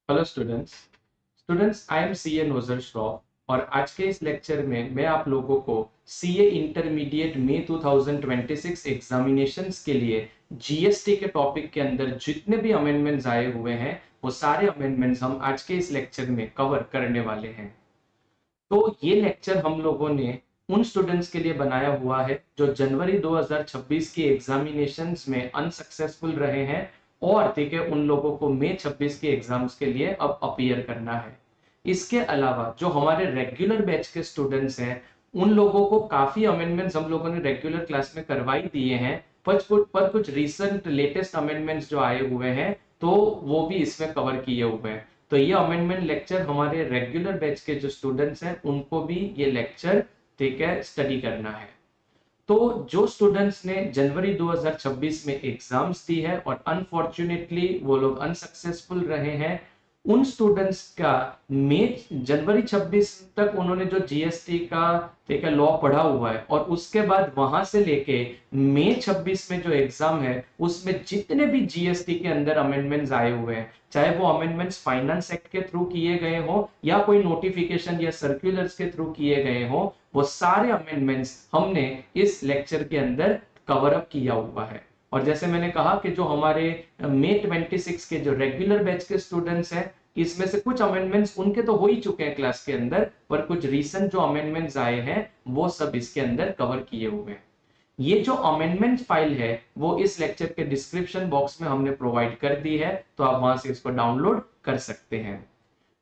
Hello students I am C A Nozer Shroff और आज के इस लेक्चर में मैं आप लोगों को सी ए इंटरमीडिएट मई 2026 एग्जामिनेशंस के लिए जीएसटी के टॉपिक के अंदर जितने भी अमेंडमेंट्स आए हुए हैं वो सारे अमेंडमेंट्स हम आज के इस लेक्चर में कवर करने वाले हैं। तो ये लेक्चर हम लोगों ने उन स्टूडेंट्स के लिए बनाया हुआ है जो जनवरी 2026 की एग्जामिनेशंस में अनसक्सेसफुल रहे हैं और ठीक है उन लोगों को मई 26 के एग्जाम्स के लिए अब अपीयर करना है। इसके अलावा जो हमारे रेगुलर बैच के स्टूडेंट्स हैं उन लोगों को काफी अमेंडमेंट्स हम लोगों ने रेगुलर क्लास में करवाई दिए हैं, पर कुछ रिसेंट लेटेस्ट अमेंडमेंट्स जो आए हुए हैं तो वो भी इसमें कवर किए हुए हैं। तो ये अमेंडमेंट लेक्चर हमारे रेगुलर बैच के जो स्टूडेंट्स हैं उनको भी ये लेक्चर ठीक है स्टडी करना है। तो जो स्टूडेंट्स ने जनवरी 2026 में एग्जाम्स दी है और अनफॉर्चुनेटली वो लोग अनसक्सेसफुल रहे हैं, उन स्टूडेंट्स का मई जनवरी 26 तक उन्होंने जो जीएसटी का ठीक है लॉ पढ़ा हुआ है और उसके बाद वहां से लेके मई 26 में जो एग्जाम है उसमें जितने भी जीएसटी के अंदर अमेंडमेंट्स आए हुए हैं, चाहे वो अमेंडमेंट्स फाइनेंस एक्ट के थ्रू किए गए हो या कोई नोटिफिकेशन या सर्कुलर्स के थ्रू किए गए हो, वो सारे अमेंडमेंट्स हमने इस लेक्चर के अंदर कवर अप किया हुआ है। और जैसे मैंने कहा कि जो हमारे मई 26 के जो रेगुलर बैच के स्टूडेंट्स हैं इसमें से कुछ अमेंडमेंट्स उनके तो हो ही चुके हैं क्लास के अंदर, पर कुछ रीसेंट जो अमेंडमेंट्स आए हैं वो सब इसके अंदर कवर किए हुए हैं। ये जो अमेंडमेंट फाइल है वो इस लेक्चर के डिस्क्रिप्शन बॉक्स में हमने प्रोवाइड कर दी है, तो आप वहां से इसको डाउनलोड कर सकते हैं।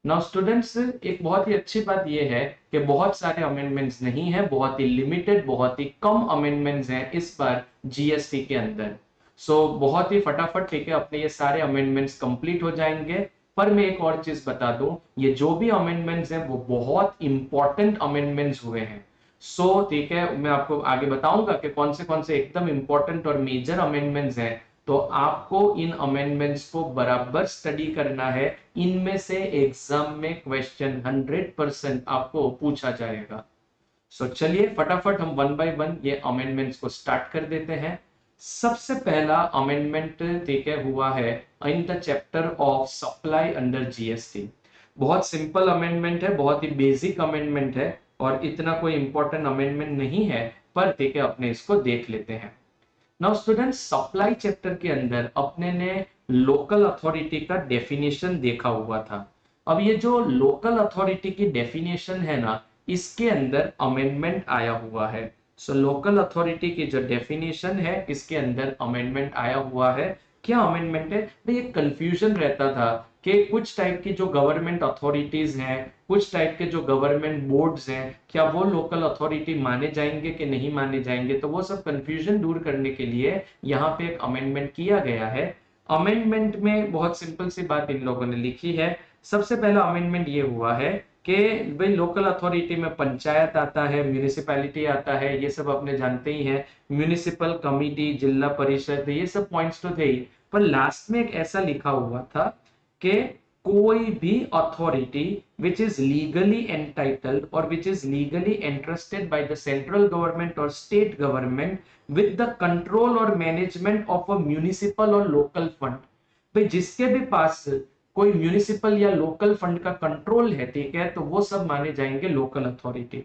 नाउ स्टूडेंट्स, एक बहुत ही अच्छी बात यह है कि बहुत सारे अमेंडमेंट्स नहीं है, बहुत ही लिमिटेड बहुत ही कम अमेंडमेंट्स हैं इस बार जीएसटी के अंदर। बहुत ही फटाफट ठीक है अपने ये सारे अमेंडमेंट्स कंप्लीट हो जाएंगे। पर मैं एक और चीज बता दूं, ये जो भी अमेंडमेंट्स हैं वो बहुत इंपॉर्टेंट अमेंडमेंट्स हुए हैं। ठीक है मैं आपको आगे बताऊंगा कि कौन से एकदम इंपॉर्टेंट और मेजर अमेंडमेंट्स हैं। तो आपको इन अमेंडमेंट्स को बराबर स्टडी करना है, इनमें से एग्जाम में क्वेश्चन 100% आपको पूछा जाएगा। चलिए फटाफट हम वन बाय वन ये अमेंडमेंट्स को स्टार्ट कर देते हैं। सबसे पहला अमेंडमेंट ठीक है हुआ है in the chapter of supply under GST. बहुत सिंपल अमेंडमेंट है, बहुत ही बेसिक अमेंडमेंट है और इतना कोई इंपॉर्टेंट अमेंडमेंट नहीं है, पर ठीक है अपने इसको देख लेते हैं। नाउ स्टूडेंट्स, सप्लाई चैप्टर के अंदर अपने ने लोकल अथॉरिटी का डेफिनेशन देखा हुआ था। अब ये जो लोकल अथॉरिटी की डेफिनेशन है ना, इसके अंदर अमेंडमेंट आया हुआ है। लोकल अथॉरिटी की जो डेफिनेशन है इसके अंदर अमेंडमेंट आया हुआ है। क्या अमेंडमेंट है भाई? एक कंफ्यूजन रहता था कि कुछ टाइप की जो गवर्नमेंट अथॉरिटीज हैं, कुछ टाइप के जो गवर्नमेंट बोर्ड्स हैं, क्या वो लोकल अथॉरिटी माने जाएंगे कि नहीं माने जाएंगे। तो वो सब कंफ्यूजन दूर करने के लिए यहाँ पे एक अमेंडमेंट किया गया है। अमेंडमेंट में बहुत सिंपल सी बात इन लोगों ने लिखी है। सबसे पहला अमेंडमेंट ये हुआ है कि भाई लोकल अथॉरिटी में पंचायत आता है, म्यूनिसिपैलिटी आता है, ये सब अपने जानते ही हैं, म्यूनिसिपल कमिटी, जिला परिषद, ये सब पॉइंट्स तो थे ही। पर लास्ट में एक ऐसा लिखा हुआ था कि कोई भी authority which is legally entitled और which is legally entrusted by the central government or state government with the control or management of a municipal or local fund। भाई जिसके भी पास कोई म्यूनिसिपल या लोकल फंड का कंट्रोल है ठीक है, तो वो सब माने जाएंगे लोकल अथॉरिटी।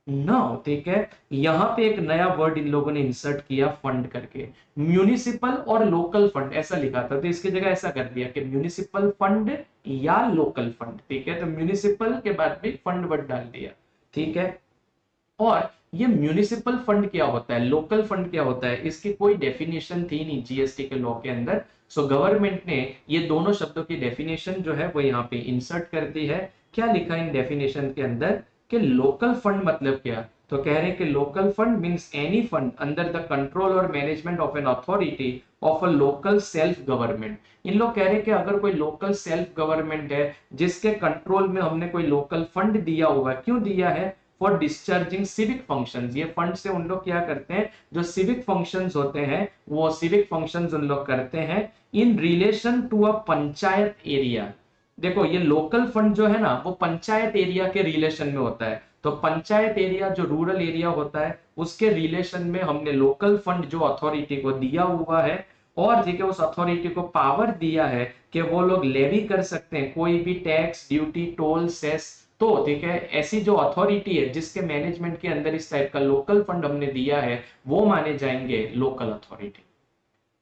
नाउ ठीक है, यहां पे एक नया वर्ड इन लोगों ने इंसर्ट किया फंड करके, म्यूनिसिपल और लोकल फंड ऐसा लिखा था, तो इसकी जगह ऐसा कर दिया कि म्यूनिसिपल फंड या लोकल फंड। ठीक है, तो म्यूनिसिपल के बाद भी फंड वर्ड डाल दिया। ठीक है, और ये म्यूनिसिपल फंड क्या होता है, लोकल फंड क्या होता है, इसकी कोई डेफिनेशन थी नहीं जीएसटी के लॉ के अंदर। गवर्नमेंट ने ये दोनों शब्दों की डेफिनेशन जो है वो यहाँ पे इंसर्ट कर दी है। क्या लिखा इन डेफिनेशन के अंदर कि लोकल फंड मतलब क्या, तो कह रहे हैं कि local fund means any fund under the control और management of an authority of a local self government. इन लोग कह रहे हैं कि अगर कोई लोकल सेल्फ गवर्नमेंट है जिसके कंट्रोल में हमने कोई लोकल फंड दिया हुआ है, क्यों दिया है, फॉर डिस्चार्जिंग सिविक फंक्शंस। ये फंड से उन लोग क्या करते हैं, जो सिविक फंक्शंस होते हैं वो सिविक फंक्शंस उन लोग करते हैं in relation to a panchayat area. देखो ये लोकल फंड जो है ना वो पंचायत एरिया के रिलेशन में होता है, तो पंचायत एरिया जो रूरल एरिया होता है उसके रिलेशन में हमने लोकल फंड जो अथॉरिटी को दिया हुआ है और ठीक है उस अथॉरिटी को पावर दिया है कि वो लोग लेवी कर सकते हैं कोई भी टैक्स, ड्यूटी, टोल, सेस। तो ठीक है ऐसी जो अथॉरिटी है जिसके मैनेजमेंट के अंदर इस टाइप का लोकल फंड हमने दिया है वो माने जाएंगे लोकल अथॉरिटी।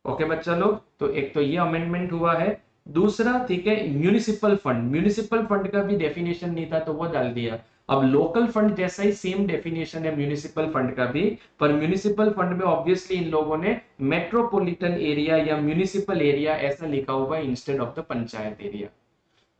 ओके बच्चा लोग, तो एक तो ये अमेंडमेंट हुआ है। दूसरा ठीक है म्यूनिसिपल फंड, म्यूनिसिपल फंड का भी डेफिनेशन नहीं था तो वो डाल दिया। अब लोकल फंड जैसा ही सेम डेफिनेशन है म्यूनिसिपल फंड का भी, पर म्यूनिसिपल फंड में ऑब्वियसली इन लोगों ने मेट्रोपॉलिटन एरिया या म्यूनिसिपल एरिया ऐसा लिखा हुआ है instead of the panchayat area.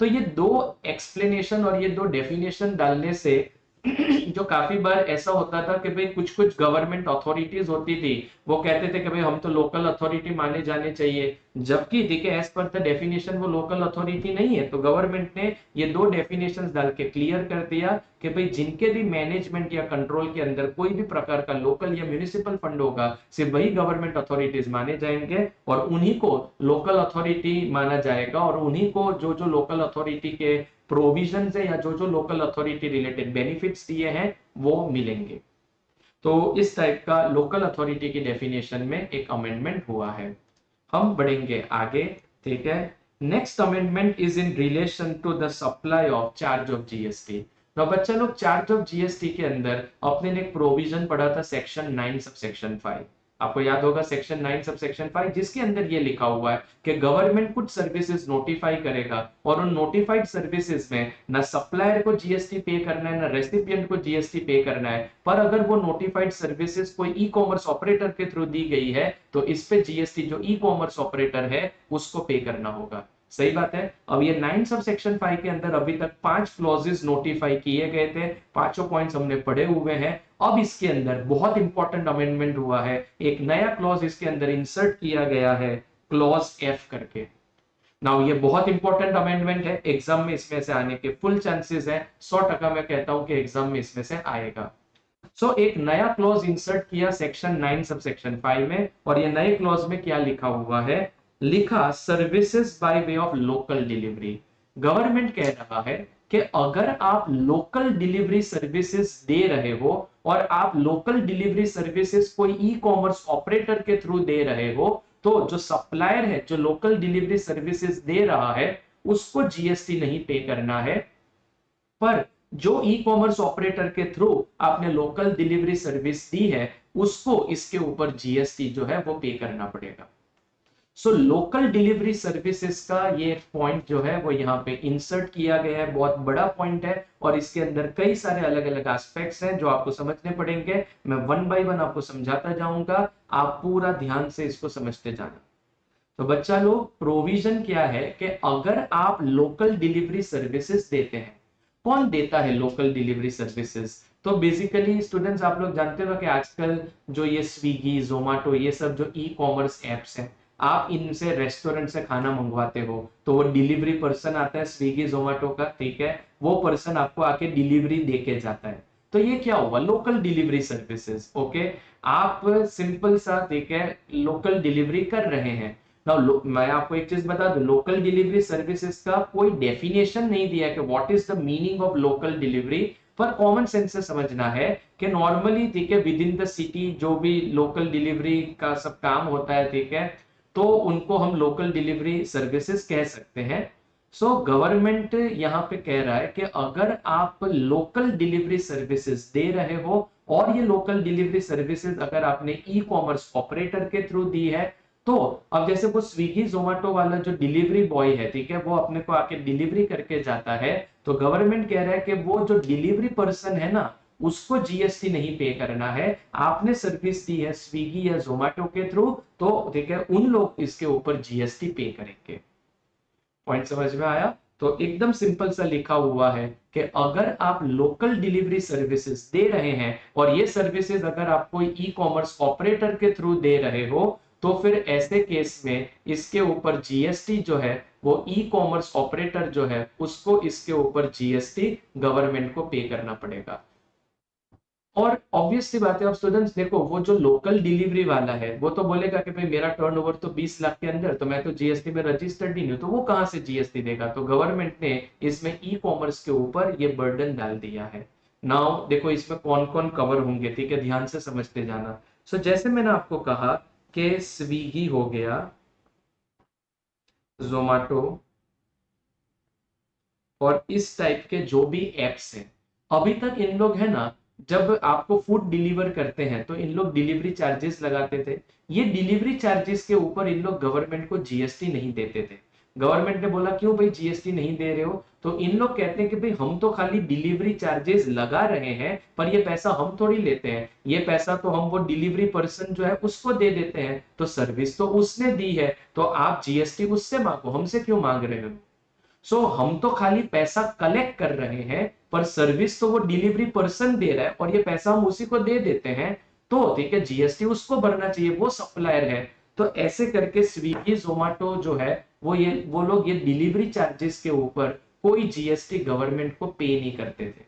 तो ये दो एक्सप्लेनेशन और ये दो डेफिनेशन डालने से जो काफी बार ऐसा होता था कि भाई कुछ कुछ गवर्नमेंट अथॉरिटीज होती थी वो कहते थे कि भाई हम तो लोकल अथॉरिटी माने जाने चाहिए, जबकि देखिए एज पर द डेफिनेशन वो लोकल अथॉरिटी नहीं है। तो गवर्नमेंट ने ये दो डेफिनेशंस डाल के क्लियर कर दिया कि भाई जिनके भी मैनेजमेंट या कंट्रोल के अंदर कोई भी प्रकार का लोकल या म्यूनिसिपल फंड होगा सिर्फ वही गवर्नमेंट अथॉरिटीज माने जाएंगे और उन्हीं को लोकल अथॉरिटी माना जाएगा और उन्हीं को जो जो लोकल अथॉरिटी के प्रोविजन है या जो जो लोकल अथॉरिटी रिलेटेड बेनिफिट्स दिए हैं वो मिलेंगे। तो इस टाइप का लोकल अथॉरिटी की डेफिनेशन में एक अमेंडमेंट हुआ है। हम बढ़ेंगे आगे, ठीक है। Next amendment is in relation to the supply of charge of GST. तो बच्चा लोग चार्ज ऑफ जीएसटी के अंदर अपने ने एक प्रोविजन पढ़ा था सेक्शन 9 सब सेक्शन 5। आपको याद होगा सेक्शन 9 सब सेक्शन 5 जिसके अंदर ये लिखा हुआ है कि गवर्नमेंट कुछ सर्विसेज नोटिफाई करेगा और उन नोटिफाइड सर्विसेज में ना सप्लायर को जीएसटी पे करना है ना रेसिपिएंट को जीएसटी पे करना है, पर अगर वो नोटिफाइड सर्विसेज कोई ई कॉमर्स ऑपरेटर के थ्रू दी गई है तो इस पे जीएसटी जो ई कॉमर्स ऑपरेटर है उसको पे करना होगा। सही बात है। अब ये 9 सब सेक्शन 5 के अंदर अभी तक 5 क्लॉजेस नोटिफाई किए गए थे, पांचों पॉइंट्स हमने पढ़े हुए हैं। अब इसके अंदर बहुत इंपॉर्टेंट अमेंडमेंट हुआ है, एक नया क्लॉज इसके अंदर इंसर्ट किया गया है क्लॉज एफ करके। नाउ ये बहुत इंपॉर्टेंट अमेंडमेंट है, एग्जाम में इसमें से आने के फुल चांसेस है, 100% मैं कहता हूं कि एग्जाम में इसमें से आएगा। सो एक नया क्लॉज इंसर्ट किया सेक्शन 9 सब सेक्शन 5 में और ये नए क्लॉज में क्या लिखा हुआ है, लिखा services by way of local delivery. Government कह रहा है कि अगर आप लोकल डिलीवरी सर्विसेज दे रहे हो और आप लोकल डिलीवरी सर्विसेज कोई ई कॉमर्स ऑपरेटर के थ्रू दे रहे हो तो जो सप्लायर है जो लोकल डिलीवरी सर्विसेज दे रहा है उसको जीएसटी नहीं पे करना है, पर जो ई कॉमर्स ऑपरेटर के थ्रू आपने लोकल डिलीवरी सर्विस दी है उसको इसके ऊपर जीएसटी जो है वो पे करना पड़ेगा। सो लोकल डिलीवरी सर्विसेज का ये पॉइंट जो है वो यहाँ पे इंसर्ट किया गया है, बहुत बड़ा पॉइंट है और इसके अंदर कई सारे अलग अलग एस्पेक्ट्स हैं जो आपको समझने पड़ेंगे। मैं वन बाय वन आपको समझाता जाऊंगा, आप पूरा ध्यान से इसको समझते जाना। तो बच्चा लोग प्रोविजन क्या है कि अगर आप लोकल डिलीवरी सर्विसेज देते हैं, कौन देता है लोकल डिलीवरी सर्विसेज, तो बेसिकली स्टूडेंट्स आप लोग जानते हो कि आजकल जो ये स्विगी जोमेटो ये सब जो ई कॉमर्स एप्स हैं आप इनसे रेस्टोरेंट से खाना मंगवाते हो तो वो डिलीवरी पर्सन आता है स्विगी जोमेटो का, ठीक है, वो पर्सन आपको आके डिलीवरी देके जाता है। तो ये क्या हुआ लोकल डिलीवरी सर्विसेज। ओके, आप सिंपल सा देखे लोकल डिलीवरी कर रहे हैं। नाउ मैं आपको एक चीज बता दूं, लोकल डिलीवरी सर्विसेज का कोई डेफिनेशन नहीं दिया कि what is the meaning of local delivery, पर कॉमन सेंस से समझना है कि नॉर्मली ठीक है विद इन द सिटी जो भी लोकल डिलीवरी का सब काम होता है, ठीक है, तो उनको हम लोकल डिलीवरी सर्विसेज कह सकते हैं। सो गवर्नमेंट यहाँ पे कह रहा है कि अगर आप लोकल डिलीवरी सर्विसेज दे रहे हो और ये लोकल डिलीवरी सर्विसेज अगर आपने ई कॉमर्स ऑपरेटर के थ्रू दी है, तो अब जैसे वो स्विगी जोमेटो वाला जो डिलीवरी बॉय है, ठीक है, वो अपने को आके डिलीवरी करके जाता है, तो गवर्नमेंट कह रहा है कि वो जो डिलीवरी पर्सन है ना उसको जीएसटी नहीं पे करना है। आपने सर्विस दी है स्विगी या जोमेटो के थ्रू तो ठीक है उन लोग इसके ऊपर जीएसटी पे करेंगे। पॉइंट समझ में आया। तो एकदम सिंपल सा लिखा हुआ है कि अगर आप लोकल डिलीवरी सर्विसेज दे रहे हैं और ये सर्विसेज अगर आप कोई ई कॉमर्स ऑपरेटर के थ्रू दे रहे हो तो फिर ऐसे केस में इसके ऊपर जीएसटी जो है वो ई कॉमर्स ऑपरेटर जो है उसको इसके ऊपर जीएसटी गवर्नमेंट को पे करना पड़ेगा। और ऑब्वियस सी बात है, अब स्टूडेंट्स देखो वो जो लोकल डिलीवरी वाला है वो तो बोलेगा कि भाई मेरा टर्नओवर तो 20 लाख के अंदर, तो मैं तो जीएसटी में रजिस्टर्ड ही नहीं हूं, तो वो कहां से जीएसटी देगा। तो गवर्नमेंट ने इसमें ई कॉमर्स के ऊपर ये बर्डन डाल दिया है। नाउ देखो इसमें कौन कौन कवर होंगे, ठीक है, ध्यान से समझते जाना। सो जैसे मैंने आपको कहा कि स्विगी हो गया, जोमेटो और इस टाइप के जो भी एप्स हैं, अभी तक इन लोग है ना, जब आपको फूड डिलीवर करते हैं तो इन लोग डिलीवरी चार्जेस लगाते थे। ये डिलीवरी चार्जेस के ऊपर इन लोग गवर्नमेंट को जीएसटी नहीं देते थे। गवर्नमेंट ने बोला क्यों भाई जीएसटी नहीं दे रहे हो, तो इन लोग कहते हैं कि भाई हम तो खाली डिलीवरी चार्जेस लगा रहे हैं, पर ये पैसा हम थोड़ी लेते हैं, ये पैसा तो हम वो डिलीवरी पर्सन जो है उसको दे देते हैं, तो सर्विस तो उसने दी है, तो आप जीएसटी उससे मांगो, हमसे क्यों मांग रहे हो। हम तो खाली पैसा कलेक्ट कर रहे हैं, पर सर्विस तो वो डिलीवरी पर्सन दे रहा है और ये पैसा हम उसी को दे देते हैं, तो ठीक है जीएसटी उसको भरना चाहिए, वो सप्लायर है। तो ऐसे करके स्विगी जोमेटो जो है वो लोग ये डिलीवरी चार्जेस के ऊपर कोई जीएसटी गवर्नमेंट को पे नहीं करते थे,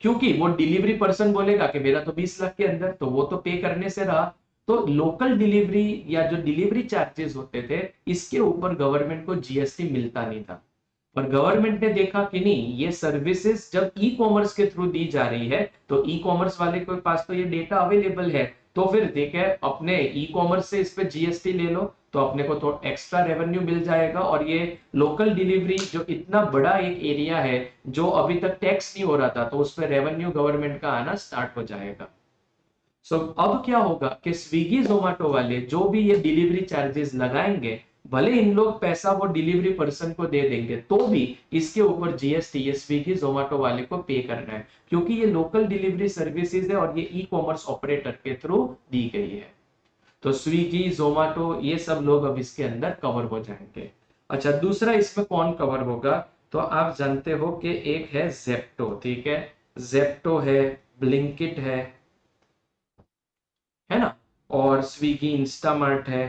क्योंकि वो डिलीवरी पर्सन बोलेगा कि मेरा तो 20 लाख के अंदर, तो वो तो पे करने से रहा। तो लोकल डिलीवरी या जो डिलीवरी चार्जेस होते थे, इसके ऊपर गवर्नमेंट को जीएसटी मिलता नहीं था। पर गवर्नमेंट ने देखा कि नहीं, ये सर्विसेज जब ई कॉमर्स के थ्रू दी जा रही है, तो ई कॉमर्स वाले के पास तो ये डेटा अवेलेबल है, तो फिर देखे अपने ई कॉमर्स से इस पे जीएसटी ले लो, तो अपने को तो एक्स्ट्रा रेवेन्यू मिल जाएगा, और ये लोकल डिलीवरी जो इतना बड़ा एक एरिया है जो अभी तक टैक्स नहीं हो रहा था, तो उस पर रेवेन्यू गवर्नमेंट का आना स्टार्ट हो जाएगा। अब क्या होगा कि स्विगी जोमेटो वाले जो भी ये डिलीवरी चार्जेस लगाएंगे, भले इन लोग पैसा वो डिलीवरी पर्सन को दे देंगे, तो भी इसके ऊपर जीएसटी ये स्विगी जोमेटो वाले को पे करना है, क्योंकि ये लोकल डिलीवरी सर्विसेज है और ये ई कॉमर्स ऑपरेटर के थ्रू दी गई है। तो स्विगी जोमेटो ये सब लोग अब इसके अंदर कवर हो जाएंगे। अच्छा, दूसरा इसमें कौन कवर होगा, तो आप जानते हो कि एक है जेप्टो, ठीक है, जेप्टो है, ब्लिंकिट है ना, और स्विगी इंस्टामार्ट है।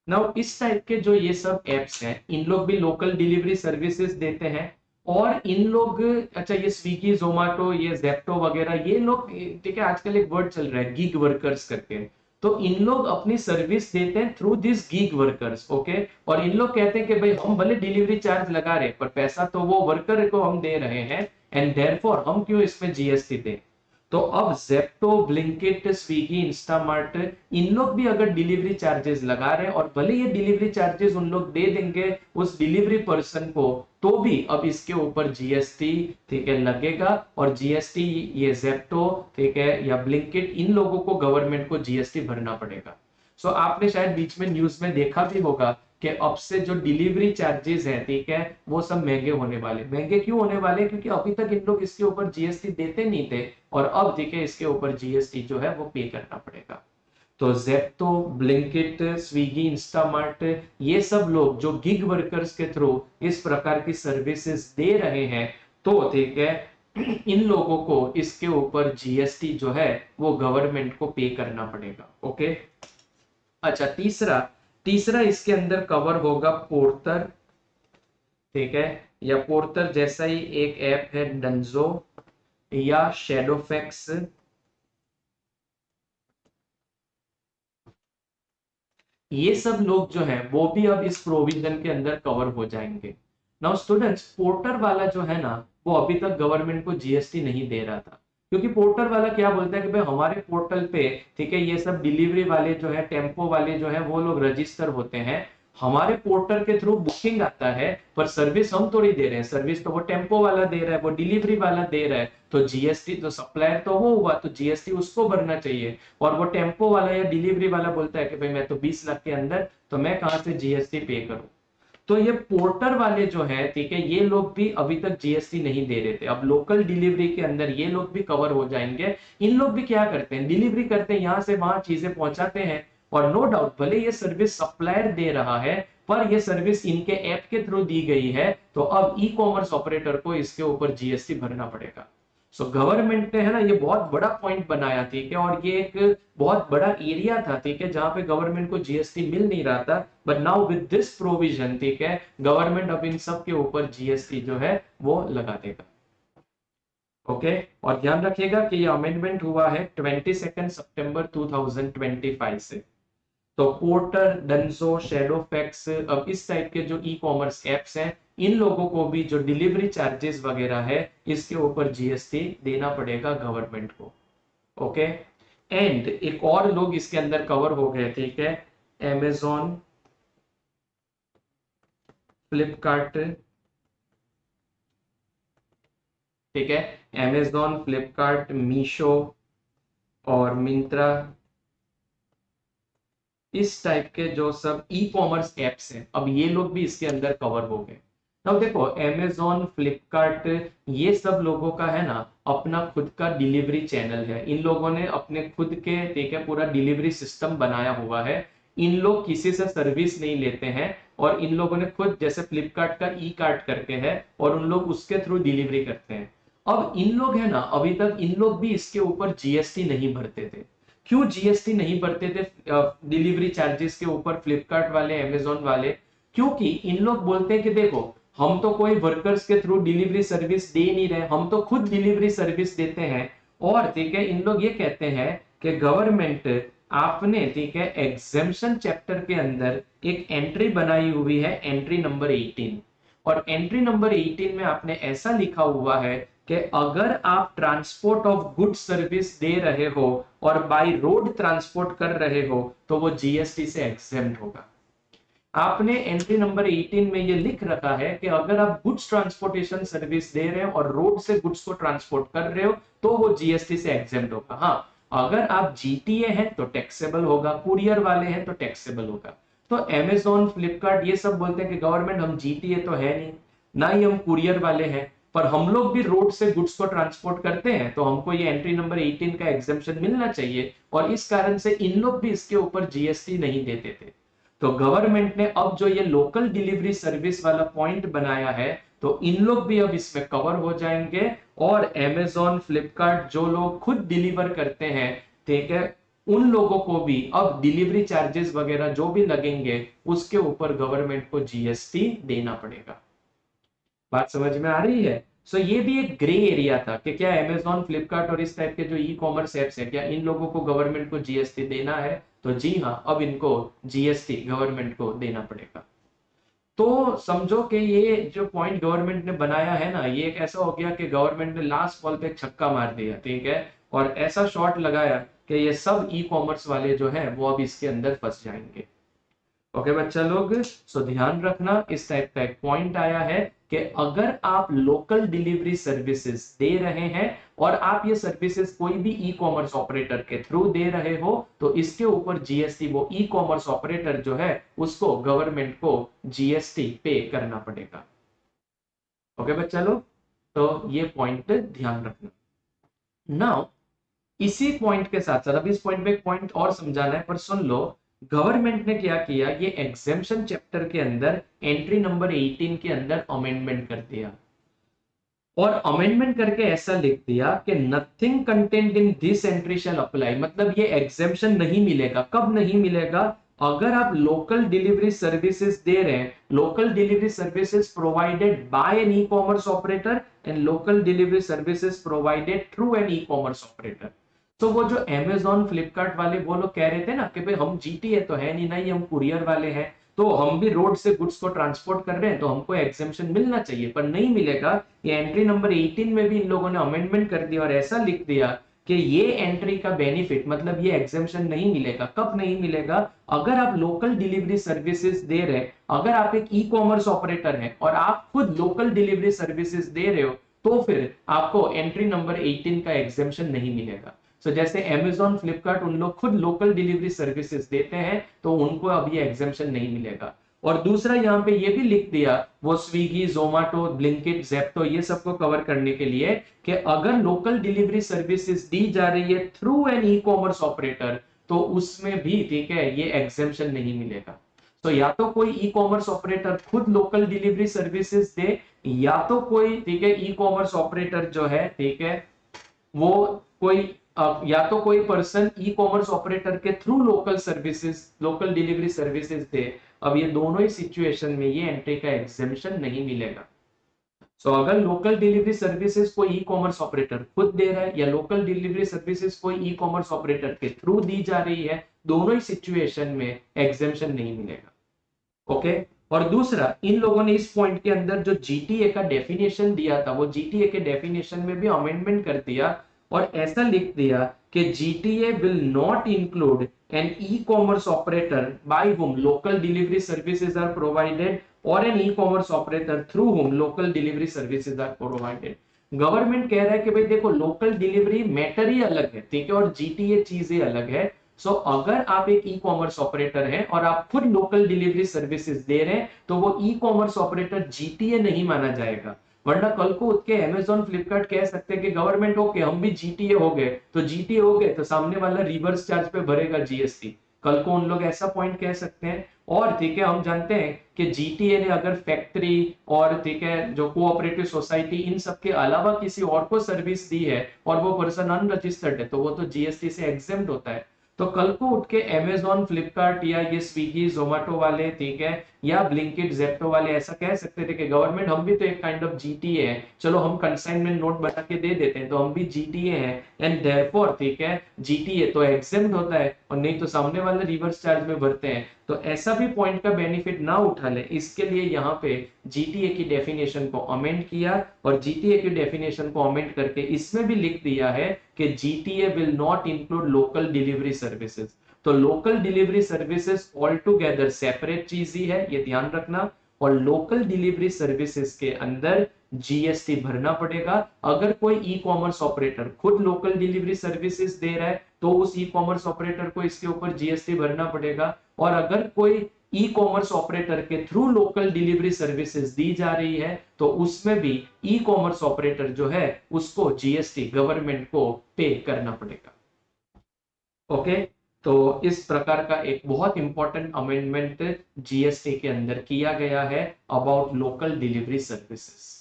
नाउ इस टाइप के जो ये सब एप्स हैं, इन लोग भी लोकल डिलीवरी सर्विसेज देते हैं, और इन लोग, अच्छा ये स्विगी जोमेटो ये जेप्टो वगैरह ये लोग, ठीक है, आजकल एक वर्ड चल रहा है गिग वर्कर्स करके, तो इन लोग अपनी सर्विस देते हैं through this gig workers, okay. और इन लोग कहते हैं कि भाई हम भले डिलीवरी चार्ज लगा रहे हैं, पर पैसा तो वो वर्कर को हम दे रहे हैं, एंड देयरफॉर हम क्यों इसमें जीएसटी दें। तो अब जेप्टो, ब्लिंकिट, स्विगी, इंस्टामार्ट, इन लोग भी अगर डिलीवरी चार्जेस लगा रहे हैं, और भले ये डिलीवरी चार्जेस उन लोग दे देंगे उस डिलीवरी पर्सन को, तो भी अब इसके ऊपर जीएसटी, ठीक है, लगेगा, और जीएसटी ये जेप्टो, ठीक है, या ब्लिंकिट, इन लोगों को गवर्नमेंट को जीएसटी भरना पड़ेगा। आपने शायद बीच में न्यूज में देखा भी होगा कि अब से जो डिलीवरी चार्जेस हैं, ठीक है, वो सब महंगे होने वाले। महंगे क्यों होने वाले, क्योंकि अभी तक इन लोग इसके ऊपर जीएसटी देते नहीं थे, और अब ठीक है इसके ऊपर जीएसटी जो है वो पे करना पड़ेगा। तो जेप्टो, ब्लिंकिट, स्विगी, इंस्टामार्ट, ये सब लोग जो गिग वर्कर्स के थ्रू इस प्रकार की सर्विसेज दे रहे हैं, तो ठीक है इन लोगों को इसके ऊपर जीएसटी जो है वो गवर्नमेंट को पे करना पड़ेगा, ओके। अच्छा, तीसरा तीसरा इसके अंदर कवर होगा पोर्टर, ठीक है, या पोर्टर जैसा ही एक ऐप है डंजो या शैडोफैक्स, ये सब लोग जो है वो भी अब इस प्रोविजन के अंदर कवर हो जाएंगे। नाउ स्टूडेंट्स, पोर्टर वाला जो है ना, वो अभी तक गवर्नमेंट को जीएसटी नहीं दे रहा था, क्योंकि पोर्टर वाला क्या बोलता है कि भाई हमारे पोर्टल पे, ठीक है, ये सब डिलीवरी वाले जो है, टेम्पो वाले जो है, वो लोग रजिस्टर होते हैं, हमारे पोर्टल के थ्रू बुकिंग आता है, पर सर्विस हम थोड़ी दे रहे हैं, सर्विस तो वो टेम्पो वाला दे रहा है, वो डिलीवरी वाला दे रहा है, तो जीएसटी तो सप्लायर तो वो हुआ, तो जीएसटी उसको भरना चाहिए। और वो टेम्पो वाला या डिलीवरी वाला बोलता है कि भाई मैं तो 20 लाख के अंदर, तो मैं कहां से जीएसटी पे करूं। तो ये पोर्टर वाले जो है, ठीक है, ये लोग भी अभी तक जीएसटी नहीं दे रहे थे, अब लोकल डिलीवरी के अंदर ये लोग भी कवर हो जाएंगे। इन लोग भी क्या करते हैं, डिलीवरी करते हैं, यहां से वहां चीजें पहुंचाते हैं, और नो डाउट भले ये सर्विस सप्लायर दे रहा है, पर ये सर्विस इनके ऐप के थ्रू दी गई है, तो अब ई कॉमर्स ऑपरेटर को इसके ऊपर जीएसटी भरना पड़ेगा। गवर्नमेंट ने, है ना, ये बहुत बड़ा पॉइंट बनाया, ठीक है, और ये एक बहुत बड़ा एरिया था, ठीक है, जहां पे गवर्नमेंट को जीएसटी मिल नहीं रहा था, but now with this provision, ठीक है, गवर्नमेंट अब इन सब के ऊपर जीएसटी जो है वो लगा देगा, ओके। और ध्यान रखिएगा कि ये अमेंडमेंट हुआ है 22 सितंबर 2025 से। तो पोर्टर, डंसो, शैडोफैक्स, अब इस टाइप के जो ई कॉमर्स एप्स हैं, इन लोगों को भी जो डिलीवरी चार्जेस वगैरह है, इसके ऊपर जीएसटी देना पड़ेगा गवर्नमेंट को, ओके। एंड एक और लोग इसके अंदर कवर हो गए, ठीक है, Amazon, फ्लिपकार्ट, ठीक है, Amazon, फ्लिपकार्ट, मीशो और मिंत्रा, इस टाइप के जो सब ई कॉमर्स एप्स हैं, अब ये लोग भी इसके अंदर कवर हो गए। अब देखो Amazon, फ्लिपकार्ट, ये सब लोगों का है ना अपना खुद का डिलीवरी चैनल है। इन लोगों ने अपने खुद के, ठीक है, पूरा डिलीवरी सिस्टम बनाया हुआ है। इन लोग किसी से सर्विस नहीं लेते हैं और इन लोगों ने खुद, जैसे फ्लिपकार्ट का ई कार्ट करके है, और उन लोग उसके थ्रू डिलीवरी करते हैं। अब इन लोग है ना, अभी तक इन लोग भी इसके ऊपर जीएसटी नहीं भरते थे। क्यों जीएसटी नहीं भरते थे डिलीवरी चार्जेस के ऊपर फ्लिपकार्ट वाले, अमेजोन वाले? क्योंकि इन लोग बोलते हैं कि देखो, हम तो कोई वर्कर्स के थ्रू डिलीवरी सर्विस दे नहीं रहे, हम तो खुद डिलीवरी सर्विस देते हैं। और ठीक है, इन लोग ये कहते हैं कि गवर्नमेंट, आपने, ठीक है, एग्जेम्पशन चैप्टर के अंदर एक एंट्री बनाई हुई है, एंट्री नंबर 18, और एंट्री नंबर 18 में आपने ऐसा लिखा हुआ है कि अगर आप ट्रांसपोर्ट ऑफ गुड सर्विस दे रहे हो और बाय रोड ट्रांसपोर्ट कर रहे हो तो वो जीएसटी से एग्जेम्प्ट होगा। आपने एंट्री नंबर 18 में ये लिख रखा है कि अगर आप गुड्स ट्रांसपोर्टेशन सर्विस दे रहे हो और रोड से गुड्स को ट्रांसपोर्ट कर रहे हो तो वो जीएसटी से एग्जेम्प्ट होगा। हाँ, अगर आप जीटीए हैं तो टैक्सेबल होगा, कुरियर वाले हैं तो टैक्सेबल होगा। तो अमेजोन, फ्लिपकार्ट ये सब बोलते हैं कि गवर्नमेंट, हम जीटीए तो है नहीं, ना ही हम कुरियर वाले हैं, पर हम लोग भी रोड से गुड्स को ट्रांसपोर्ट करते हैं, तो हमको ये एंट्री नंबर 18 का एग्जेम्पशन मिलना चाहिए, और इस कारण से इन लोग भी इसके ऊपर जीएसटी नहीं देते थे। तो गवर्नमेंट ने अब जो ये लोकल डिलीवरी सर्विस वाला पॉइंट बनाया है, तो इन लोग भी अब इसमें कवर हो जाएंगे। और Amazon, फ्लिपकार्ट जो लोग खुद डिलीवर करते हैं, ठीक है, उन लोगों को भी अब डिलीवरी चार्जेस वगैरह जो भी लगेंगे उसके ऊपर गवर्नमेंट को जीएसटी देना पड़ेगा। बात समझ में आ रही है? सो ये भी एक ग्रे एरिया था कि क्या Amazon, फ्लिपकार्ट और इस टाइप के जो ई कॉमर्स एप्स है, क्या इन लोगों को गवर्नमेंट को जीएसटी देना है? तो जी हाँ, अब इनको जीएसटी गवर्नमेंट को देना पड़ेगा। तो समझो कि ये जो पॉइंट गवर्नमेंट ने बनाया है ना, ये एक ऐसा हो गया कि गवर्नमेंट ने लास्ट बॉल पे एक छक्का मार दिया, ठीक है, और ऐसा शॉट लगाया कि ये सब ई कॉमर्स वाले जो है वो अब इसके अंदर फंस जाएंगे। ओके बच्चा लोग, सो ध्यान रखना, इस टाइप का एक पॉइंट आया है कि अगर आप लोकल डिलीवरी सर्विसेज दे रहे हैं और आप ये सर्विसेज कोई भी ई कॉमर्स ऑपरेटर के थ्रू दे रहे हो तो इसके ऊपर जीएसटी वो ई कॉमर्स ऑपरेटर जो है उसको, गवर्नमेंट को जीएसटी पे करना पड़ेगा। ओके बच्चा लोग, तो ये पॉइंट ध्यान रखना। नाउ इसी पॉइंट के साथ साथ, अभी इस पॉइंट में एक पॉइंट और समझाना है, पर सुन लो, गवर्नमेंट ने क्या किया, ये एग्जेम्पशन चैप्टर के अंदर एंट्री नंबर 18 के अंदर अमेंडमेंट कर दिया, और अमेंडमेंट करके ऐसा लिख दिया कि nothing content in this entry shall apply. मतलब ये एग्जेम्पशन नहीं मिलेगा। कब नहीं मिलेगा? अगर आप लोकल डिलीवरी सर्विसेज दे रहे हैं, local delivery services provided by an e commerce operator and local delivery services provided through an e commerce operator. तो वो जो Amazon, फ्लिपकार्ट वाले वो लोग कह रहे थे ना कि भाई हम जीटीए तो है नहीं, नहीं हम कुरियर वाले हैं, तो हम भी रोड से गुड्स को ट्रांसपोर्ट कर रहे हैं तो हमको एग्जेम्पशन मिलना चाहिए, पर नहीं मिलेगा। ये एंट्री नंबर 18 में भी इन लोगों ने अमेंडमेंट कर दिया और ऐसा लिख दिया कि ये एंट्री का बेनिफिट, मतलब ये एग्जेम्पशन नहीं मिलेगा। कब नहीं मिलेगा? अगर आप लोकल डिलीवरी सर्विसेज दे रहे हैं, अगर आप एक ई कॉमर्स ऑपरेटर हैं और आप खुद लोकल डिलीवरी सर्विसेज दे रहे हो, तो फिर आपको एंट्री नंबर 18 का एग्जेम्पशन नहीं मिलेगा। सो जैसे Amazon, फ्लिपकार्ट उन लोग खुद लोकल डिलीवरी सर्विसेज देते हैं तो उनको अब ये एग्जेम्पशन नहीं मिलेगा। और दूसरा यहाँ पे ये भी लिख दिया, वो स्विगी, जोमेटो, ब्लिंकिट, जेप्टो ये सबको कवर करने के लिए, कि अगर लोकल डिलीवरी सर्विसेज दी जा रही है through an e commerce operator तो उसमें भी, ठीक है, ये एग्जेम्पशन नहीं मिलेगा। तो या तो कोई ई कॉमर्स ऑपरेटर खुद लोकल डिलीवरी सर्विसेज दे, या तो कोई, ठीक है, ई कॉमर्स ऑपरेटर जो है, ठीक है, वो कोई या तो कोई पर्सन ई कॉमर्स ऑपरेटर के through local services, local delivery services दे। अब ये दोनों ही सिचुएशन में ये एंट्री का एग्जेम्पशन नहीं मिलेगा। सो अगर लोकल डिलीवरी सर्विसेज कोई ई कॉमर्स ऑपरेटर खुद दे रहा है या लोकल डिलीवरी सर्विसेज कोई ई कॉमर्स ऑपरेटर के थ्रू दी जा रही है, दोनों ही सिचुएशन में एग्जेम्पशन नहीं मिलेगा। ओके। और दूसरा, इन लोगों ने इस पॉइंट के अंदर जो जीटीए का डेफिनेशन दिया था, वो जीटीए के डेफिनेशन में भी अमेंडमेंट कर दिया और ऐसा लिख दिया कि GTA will not include an e commerce operator by whom local delivery services are provided और an e commerce operator through whom local delivery services are provided. Government कह रहा है कि भाई देखो लोकल डिलीवरी मैटर ही अलग है, ठीक है, और जीटीए चीजें अलग है। सो अगर आप एक ई कॉमर्स ऑपरेटर हैं और आप खुद लोकल डिलीवरी सर्विसेज दे रहे हैं तो वो ई कॉमर्स ऑपरेटर जीटीए नहीं माना जाएगा। वरना कल को उसके अमेजोन फ्लिपकार्ट कह सकते हैं कि गवर्नमेंट ओके हम भी जीटीए हो गए, तो जीटीए हो गए तो सामने वाला रिवर्स चार्ज पे भरेगा जीएसटी। कल को उन लोग ऐसा पॉइंट कह सकते हैं। और ठीक है हम जानते हैं कि जीटीए ने अगर फैक्ट्री और ठीक है जो कोऑपरेटिव सोसाइटी इन सब के अलावा किसी और को सर्विस दी है और वो पर्सन अनरजिस्टर्ड है तो वो तो जीएसटी से एग्जेम्प्ट होता है। तो कल को उठ के अमेजोन फ्लिपकार्ट या ये स्विगी जोमेटो वाले ठीक है या ब्लिंकिट जेप्टो वाले ऐसा कह सकते थे कि गवर्नमेंट हम भी तो एक काइंड ऑफ जीटीए है, चलो हम कंसाइनमेंट नोट बना के दे देते हैं तो हम भी जीटीए हैं एंड देयरफॉर ठीक है जीटीए तो एग्जेम्प्ट होता है और नहीं तो सामने वाले रिवर्स चार्ज में भरते हैं। तो ऐसा भी पॉइंट का बेनिफिट ना उठा ले इसके लिए यहाँ पे जीटीए की डेफिनेशन को अमेंड किया और जीटीए की डेफिनेशन को अमेंड करके इसमें भी लिख दिया है कि GTA will not include local delivery services. तो local delivery services all together separate चीज ही है, ये ध्यान रखना। और लोकल डिलीवरी सर्विसेज के अंदर जीएसटी भरना पड़ेगा। अगर कोई ई कॉमर्स ऑपरेटर खुद लोकल डिलीवरी सर्विसेज दे रहा है तो उस ई कॉमर्स ऑपरेटर को इसके ऊपर जीएसटी भरना पड़ेगा। और अगर कोई ई कॉमर्स ऑपरेटर के थ्रू लोकल डिलीवरी सर्विसेज दी जा रही है तो उसमें भी ई कॉमर्स ऑपरेटर जो है उसको जीएसटी गवर्नमेंट को पे करना पड़ेगा। ओके, तो इस प्रकार का एक बहुत इंपॉर्टेंट अमेंडमेंट जीएसटी के अंदर किया गया है about local delivery services.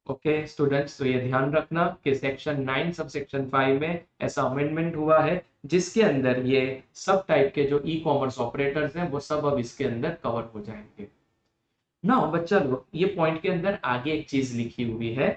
Okay students, तो ये ध्यान रखना कि सेक्शन 9 सब सेक्शन 5 में ऐसा अमेंडमेंट हुआ है जिसके अंदर ये सब टाइप के जो ई कॉमर्स ऑपरेटर्स हैं वो सब अब इसके अंदर कवर हो जाएंगे। नाउ बच्चा लोग ये पॉइंट के अंदर आगे एक चीज लिखी हुई है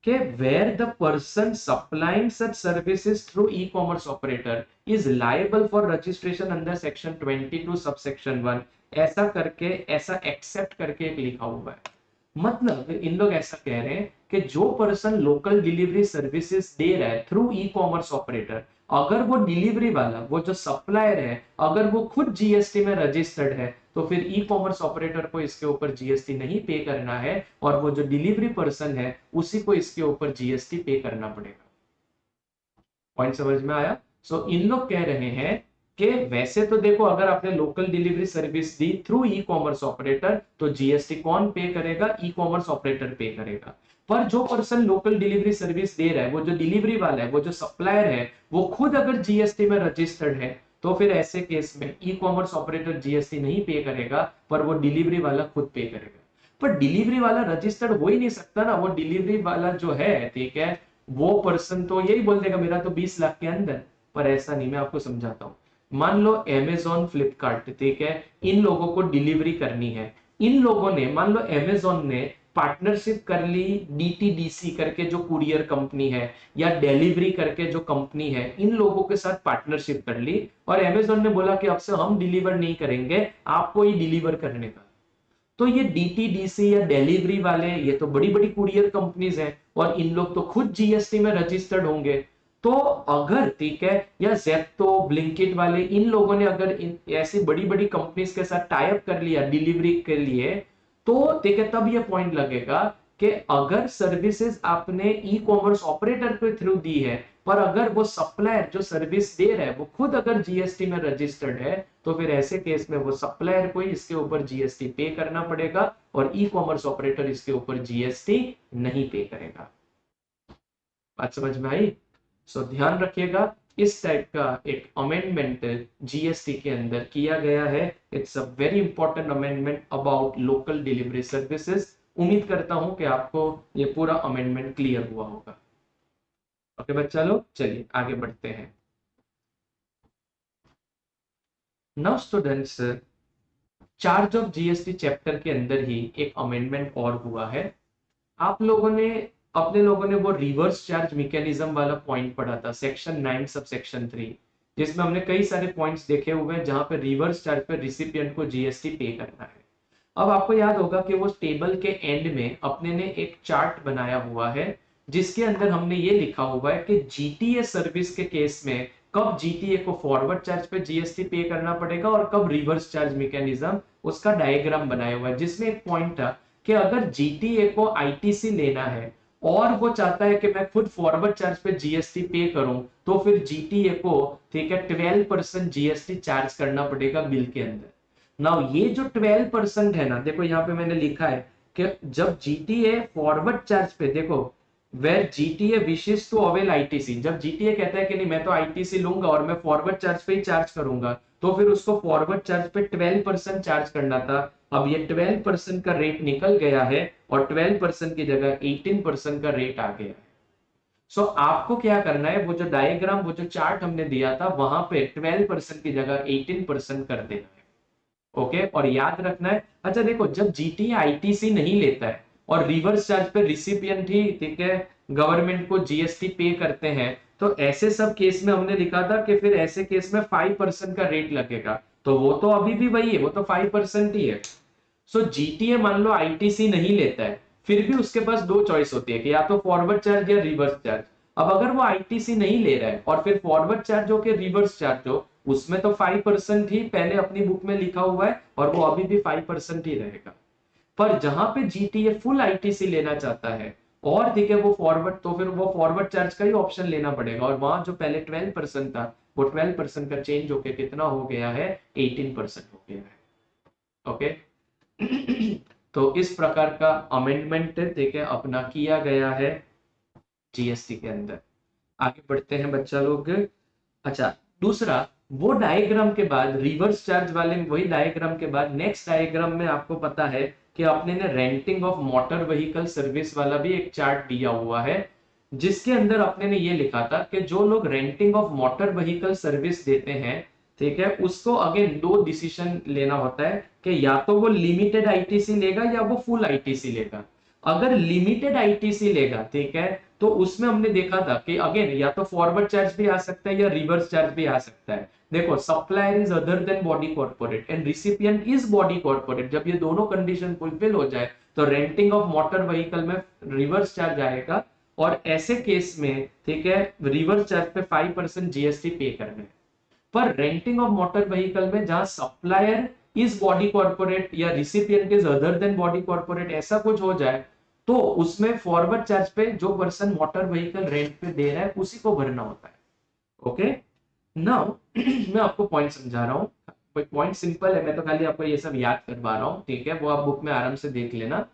कि where the person supplying such services through e-commerce operator is liable for registration under section 22 subsection 1, ऐसा करके ऐसा एक्सेप्ट करके एक लिखा हुआ है। मतलब इन लोग ऐसा कह रहे हैं कि जो पर्सन लोकल डिलीवरी सर्विसेज दे रहा है थ्रू ई कॉमर्स ऑपरेटर, अगर वो डिलीवरी वाला वो जो सप्लायर है अगर वो खुद जीएसटी में रजिस्टर्ड है तो फिर ई कॉमर्स ऑपरेटर को इसके ऊपर जीएसटी नहीं पे करना है और वो जो डिलीवरी पर्सन है उसी को इसके ऊपर जीएसटी पे करना पड़ेगा। पॉइंट समझ में आया? सो इन लोग कह रहे हैं कि वैसे तो देखो अगर आपने local delivery service the through E commerce operator तो जीएसटी कौन पे करेगा? ई कॉमर्स ऑपरेटर पे करेगा। पर जो पर्सन लोकल डिलीवरी सर्विस दे रहा है वो जो डिलीवरी वाला है वो जो सप्लायर है वो खुद अगर जीएसटी में रजिस्टर्ड है तो फिर ऐसे केस में ई कॉमर्स ऑपरेटर जीएसटी नहीं पे करेगा पर वो डिलीवरी वाला खुद पे करेगा। पर डिलीवरी वाला रजिस्टर्ड हो ही नहीं सकता ना, वो डिलीवरी वाला जो है ठीक है वो पर्सन तो यही बोल देगा मेरा तो 20 लाख के अंदर। पर ऐसा नहीं, मैं आपको समझाता हूं। मान लो अमेजोन फ्लिपकार्ट ठीक है इन लोगों को डिलीवरी करनी है, इन लोगों ने मान लो अमेजोन ने पार्टनरशिप कर ली डीटीडीसी करके जो कुरियर कंपनी है या डिलीवरी करके जो कंपनी है इन लोगों के साथ पार्टनरशिप कर ली और अमेजोन ने बोला कि अब से हम डिलीवर नहीं करेंगे आपको ही डिलीवर करने का। तो ये डीटीडीसी या डिलीवरी वाले ये तो बड़ी बड़ी कुरियर कंपनीज हैं और इन लोग तो खुद जीएसटी में रजिस्टर्ड होंगे। तो अगर ठीक है या जेप्टो ब्लिंकिट वाले इन लोगों ने अगर ऐसी बड़ी बड़ी कंपनीज के साथ टाई अप कर लिया डिलीवरी के लिए तो ठीक है तब ये पॉइंट लगेगा कि अगर सर्विसेज आपने ई कॉमर्स ऑपरेटर के थ्रू दी है पर अगर वो सप्लायर जो सर्विस दे रहा है वो खुद अगर जीएसटी में रजिस्टर्ड है तो फिर ऐसे केस में वो सप्लायर को ही इसके ऊपर जीएसटी पे करना पड़ेगा और ई कॉमर्स ऑपरेटर इसके ऊपर जीएसटी नहीं पे करेगा। बात समझ में आई? सो ध्यान रखिएगा इस टाइप का एक अमेंडमेंट जीएसटी के अंदर किया गया है। It's a very important amendment about local delivery services. उम्मीद करता हूं कि आपको ये पूरा अमेंडमेंट क्लियर हुआ होगा। ओके बच्चा लोग चलिए आगे बढ़ते हैं। Now students, charge of GST chapter के अंदर ही एक अमेंडमेंट और हुआ है। आप लोगों ने अपने लोगों ने वो रिवर्स चार्ज मैकेनिज्म वाला पॉइंट पढ़ा था सेक्शन 9 सब सेक्शन 3 जिसमें हमने कई सारे पॉइंट्स देखे हुए हैं जहां पे रिवर्स चार्ज पे रिसिपिएंट को जीएसटी पे करना है। अब आपको याद होगा कि वो टेबल के एंड में अपने ने एक चार्ट बनाया हुआ है जिसके अंदर हमने ये लिखा हुआ है कि जीटीए सर्विस के केस में कब जीटीए को फॉरवर्ड चार्ज पे जीएसटी पे करना पड़ेगा और कब रिवर्स चार्ज मैकेनिज्म, उसका डायग्राम बनाया हुआ है, जिसमें एक पॉइंट था कि अगर जीटीए को आईटीसी लेना है और वो चाहता है कि मैं खुद फॉरवर्ड चार्ज पे जीएसटी पे करूं, तो फिर जीटीए को, ठीक है, 12% जीएसटी चार्ज करना पड़ेगा बिल के अंदर। नाउ ये जो 12% है ना, देखो यहाँ पे मैंने लिखा है कि जब जीटीए फॉरवर्ड चार्ज पे, देखो where GTA wishes to avail ITC, जब जीटीए कहता है कि नहीं मैं तो आईटीसी लूंगा और मैं फॉरवर्ड चार्ज पे ही चार्ज करूंगा, तो फिर उसको फॉरवर्ड चार्ज पे 12% चार्ज करना था। अब ये 12% का रेट निकल गया है और 12% की जगह 18% का रेट आ गया है। सो आपको क्या करना है, वो जो डायग्राम, वो जो चार्ट हमने दिया था, वहां पे 12% की जगह 18% कर देना है। ओके, और याद रखना है, अच्छा देखो, जब जीटी आईटीसी नहीं लेता है और रिवर्स चार्ज पे रिसिपिएंट ही, ठीक है, गवर्नमेंट को जीएसटी पे करते हैं, तो ऐसे सब केस में हमने लिखा था कि फिर ऐसे केस में 5% का रेट लगेगा, तो वो तो अभी भी वही है, वो तो 5% ही है। सो जीटीए मान लो आईटीसी नहीं लेता है, फिर भी उसके पास दो चॉइस होती है कि या तो फॉरवर्ड चार्ज या रिवर्स चार्ज। अब अगर वो आईटीसी नहीं ले रहा है और फिर फॉरवर्ड चार्ज हो के रिवर्स चार्ज हो, उसमें तो 5% ही पहले अपनी बुक में लिखा हुआ है और वो अभी भी 5% ही रहेगा। पर जहां पे जीटीए फुल आईटीसी लेना चाहता है और ठीक है वो फॉरवर्ड, तो फिर वो फॉरवर्ड चार्ज का ही ऑप्शन लेना पड़ेगा, और वहां जो पहले 12% था, वो 12% का चेंज होके कितना हो गया है, 18% हो गया है। ओके। तो इस प्रकार का अमेंडमेंट, ठीक है, अपना किया गया है जीएसटी के अंदर। आगे बढ़ते हैं बच्चा लोग। अच्छा, दूसरा, वो डायग्राम के बाद, रिवर्स चार्ज वाले वही डायग्राम के बाद नेक्स्ट डायग्राम में आपको पता है कि आपने ने renting of motor vehicle service वाला भी एक चार्ट दिया हुआ है, जिसके अंदर अपने ने ये लिखा था कि जो लोग renting of motor vehicle service देते हैं, ठीक है, उसको अगेन दो डिसीजन लेना होता है कि या तो वो लिमिटेड आईटीसी लेगा या वो फुल आईटीसी लेगा। अगर लिमिटेड आईटीसी लेगा, ठीक है, तो उसमें हमने देखा था कि अगेन या तो फॉरवर्ड चार्ज भी आ सकता है या रिवर्स चार्ज भी आ सकता है। देखो, supplier is other than body corporate and recipient is body corporate, जब ये दोनों कंडीशन फुलफिल हो जाए तो रेंटिंग ऑफ मोटर व्हीकल में रिवर्स चार्ज आएगा, और ऐसे केस में, ठीक है, रिवर्स चार्ज पे 5% जीएसटी पे करना है। पर रेंटिंग ऑफ मोटर व्हीकल में जहां सप्लायर इज बॉडी कॉर्पोरेट या recipient is other than body corporate, ऐसा कुछ हो जाए, तो उसमें फॉरवर्ड चार्ज पे जो पर्सन मोटर व्हीकल रेंट पे दे रहा है उसी को भरना होता है। ओके, नाउ मैं आपको पॉइंट समझा रहा हूँ, पॉइंट सिंपल है, मैं तो खाली आपको ये सब याद करवा रहा हूँ, ठीक है, वो आप बुक में आराम से देख लेना।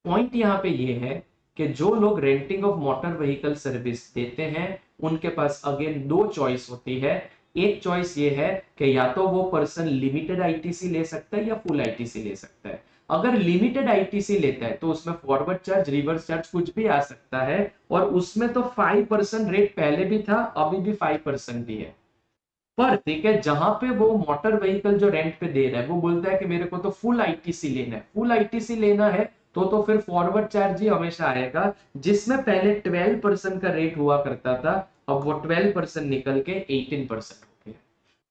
पॉइंट यहाँ पे ये है कि जो लोग renting of motor vehicle service देते हैं, उनके पास अगेन दो चॉइस होती है। एक चॉइस ये है कि या तो वो पर्सन लिमिटेड आईटीसी ले सकता है या फुल आईटीसी ले सकता है। अगर लिमिटेड आईटीसी लेता है तो उसमें फॉरवर्ड चार्ज, रिवर्स चार्ज कुछ भी आ सकता है, और उसमें तो 5% रेट पहले भी था, अभी भी 5% भी है। पर ठीक है, जहां पे वो मोटर व्हीकल जो रेंट पे दे रहा है वो बोलता है कि मेरे को तो फुल आईटीसी लेना है, फुल आईटीसी लेना है, तो फिर फॉरवर्ड चार्ज ही हमेशा आएगा, जिसमें पहले 12% का रेट हुआ करता था, अब वो 12% निकल के 18% हो गया।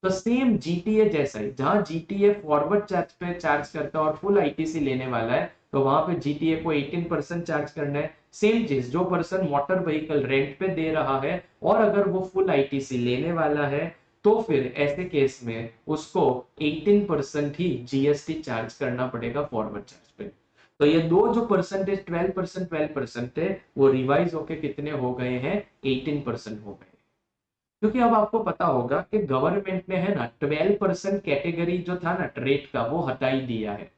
तो सेम जीटीए जैसा ही, जहां जीटीए फॉरवर्ड चार्ज पे चार्ज करता है और फुल आईटीसी लेने वाला है, तो वहां पे जीटीए को 18% चार्ज करना है। सेम चीज, जो पर्सन मोटर व्हीकल रेंट पे दे रहा है और अगर वो फुल आईटीसी लेने वाला है, तो फिर ऐसे केस में उसको 18% ही जीएसटी चार्ज करना पड़ेगा फॉरवर्ड चार्ज पे। तो ये दो जो परसेंटेज 12% थे, वो रिवाइज होके कितने हो गए हैं, 18% हो गए। क्योंकि अब आपको पता होगा कि गवर्नमेंट ने, है ना, 12% कैटेगरी जो था ना रेट का, वो हटा ही दिया है।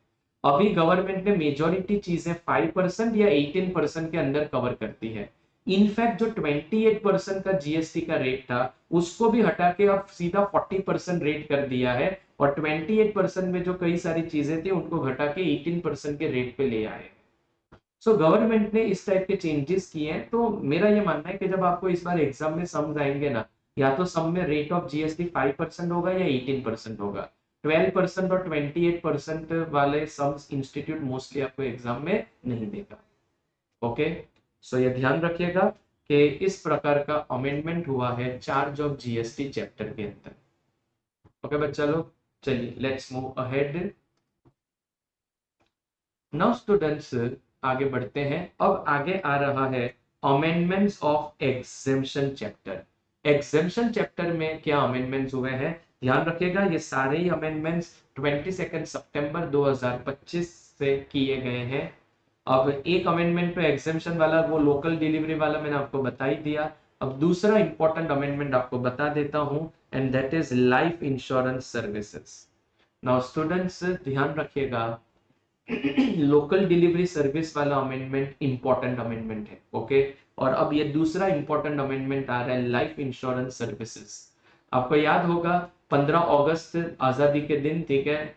अभी गवर्नमेंट ने मेजोरिटी चीजें 5% या 18% के अंदर कवर करती है। इनफैक्ट जो 28% का जीएसटी का रेट था, उसको भी हटा के अब सीधा 40% रेट कर दिया है, और 28% में जो कई सारी चीजें थी उनको घटा के 18% के रेट पे ले आए। सो गवर्नमेंट ने इस टाइप के चेंजेस किए हैं। तो मेरा ये मानना है कि जब आपको इस बार एग्जाम में सम्स आएंगे ना, या तो सम में रेट ऑफ जीएसटी 5% होगा या 18% होगा। 12% और 28% वाले सम्स इंस्टीट्यूट मोस्टली आपको एग्जाम में नहीं देगा। ओके, सो ये ध्यान रखिएगा कि इस प्रकार का अमेंडमेंट हुआ है चार्ज ऑफ जीएसटी चैप्टर के अंदर। ओके बच्चा लोग, चलिए let's move ahead. Now students, आगे बढ़ते हैं। अब आगे आ रहा है amendments of exemption chapter. Exemption chapter में क्या अमेंडमेंट्स हुए हैं, ध्यान रखिएगा। ये सारे ही अमेंडमेंट्स 22 सितंबर 2025 से किए गए हैं। अब एक अमेंडमेंट पे एग्जेम्पशन वाला, वो लोकल डिलीवरी वाला मैंने आपको बता ही दिया। अब दूसरा इंपॉर्टेंट अमेंडमेंट आपको बता देता हूं, and that is life insurance services. Now students ध्यान रखिएगा, लोकल डिलीवरी सर्विस वाला अमेंडमेंट इंपॉर्टेंट अमेंडमेंट है, ओके। और अब ये दूसरा इंपॉर्टेंट अमेंडमेंट आ रहा है लाइफ इंश्योरेंस सर्विसेज। आपको याद होगा 15 अगस्त आजादी के दिन, ठीक है,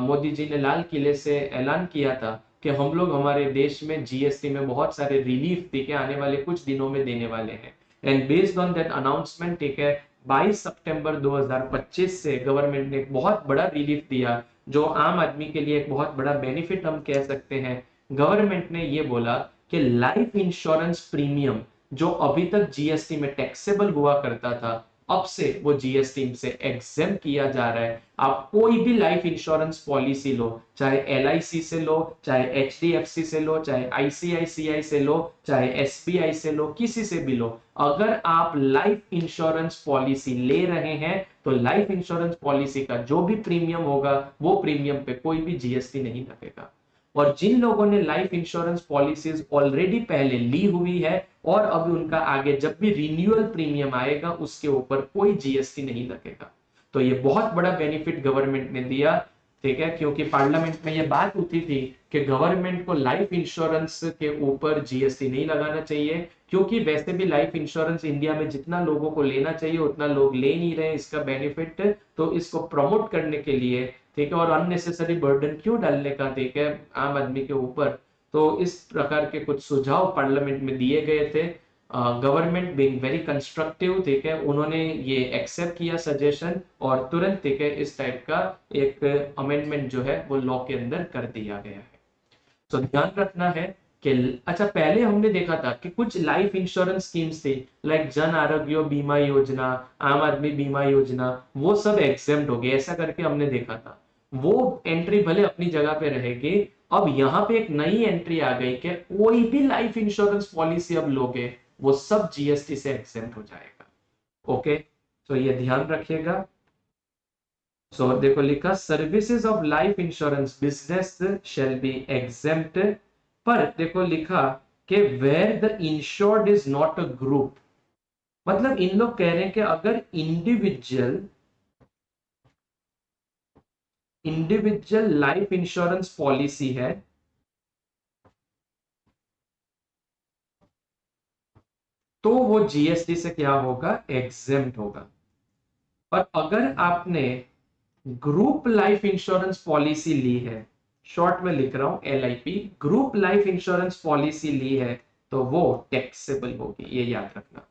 मोदी जी ने लाल किले से ऐलान किया था कि हम लोग हमारे देश में जीएसटी में बहुत सारे रिलीफ, ठीक है, आने वाले कुछ दिनों में देने वाले हैं। And based on that announcement, ठीक है, 22 सितंबर 2025 से गवर्नमेंट ने एक बहुत बड़ा रिलीफ दिया, जो आम आदमी के लिए एक बहुत बड़ा बेनिफिट हम कह सकते हैं। गवर्नमेंट ने ये बोला कि लाइफ इंश्योरेंस प्रीमियम जो अभी तक जीएसटी में टैक्सेबल हुआ करता था, अब से वो जीएसटी से एग्जेम्प्ट किया जा रहा है। आप कोई भी लाइफ इंश्योरेंस पॉलिसी लो, चाहे एलआईसी से लो, चाहे एचडीएफसी से लो, चाहे आईसीआईसीआई से लो, चाहे एसबीआई से लो, किसी से भी लो, अगर आप लाइफ इंश्योरेंस पॉलिसी ले रहे हैं तो लाइफ इंश्योरेंस पॉलिसी का जो भी प्रीमियम होगा वो प्रीमियम पे कोई भी जीएसटी नहीं लगेगा। और जिन लोगों ने लाइफ इंश्योरेंस पॉलिसीज ऑलरेडी पहले ली हुई है और अभी उनका आगे जब भी रिन्यूअल प्रीमियम आएगा उसके ऊपर कोई जीएसटी नहीं लगेगा। तो ये बहुत बड़ा बेनिफिट गवर्नमेंट ने दिया, ठीक है, क्योंकि पार्लियामेंट में ये बात उठी थी कि गवर्नमेंट को लाइफ इंश्योरेंस के ऊपर जीएसटी नहीं लगाना चाहिए, क्योंकि वैसे भी लाइफ इंश्योरेंस इंडिया में जितना लोगों को लेना चाहिए उतना लोग ले नहीं रहे इसका बेनिफिट। तो इसको प्रमोट करने के लिए, ठीक है, और अननेसेसरी बर्डन क्यों डालने का, ठीक है, आम आदमी के ऊपर। तो इस प्रकार के कुछ सुझाव पार्लियामेंट में दिए गए थे। गवर्नमेंट बीइंग वेरी कंस्ट्रक्टिव, ठीक है, उन्होंने ये एक्सेप्ट किया सजेशन और तुरंत, ठीक है, इस टाइप का एक अमेंडमेंट जो है वो लॉ के अंदर कर दिया गया है। तो ध्यान रखना है कि अच्छा, पहले हमने देखा था कि कुछ लाइफ इंश्योरेंस स्कीम्स थी, लाइक जन आरोग्य बीमा योजना, आम आदमी बीमा योजना, वो सब एग्जेम्प्ट हो गए, ऐसा करके हमने देखा था। वो एंट्री भले अपनी जगह पे रहेगी। अब यहाँ पे एक नई एंट्री आ गई कि कोई भी लाइफ इंश्योरेंस पॉलिसी अब लोगे वो सब जीएसटी से एग्जेम्प्ट हो जाएगा, ओके। तो ये ध्यान रखिएगा। सो देखो लिखा, services of life insurance business shall be exempt. पर देखो लिखा कि where the insured is not a group, मतलब इन लोग कह रहे हैं कि अगर इंडिविजुअल लाइफ इंश्योरेंस पॉलिसी है तो वो जीएसटी से क्या होगा, एग्जेम्प्ट होगा। और अगर आपने ग्रुप लाइफ इंश्योरेंस पॉलिसी ली है, शॉर्ट में लिख रहा हूं LIP, group life insurance policy ली है तो वो टैक्सेबल होगी, ये याद रखना।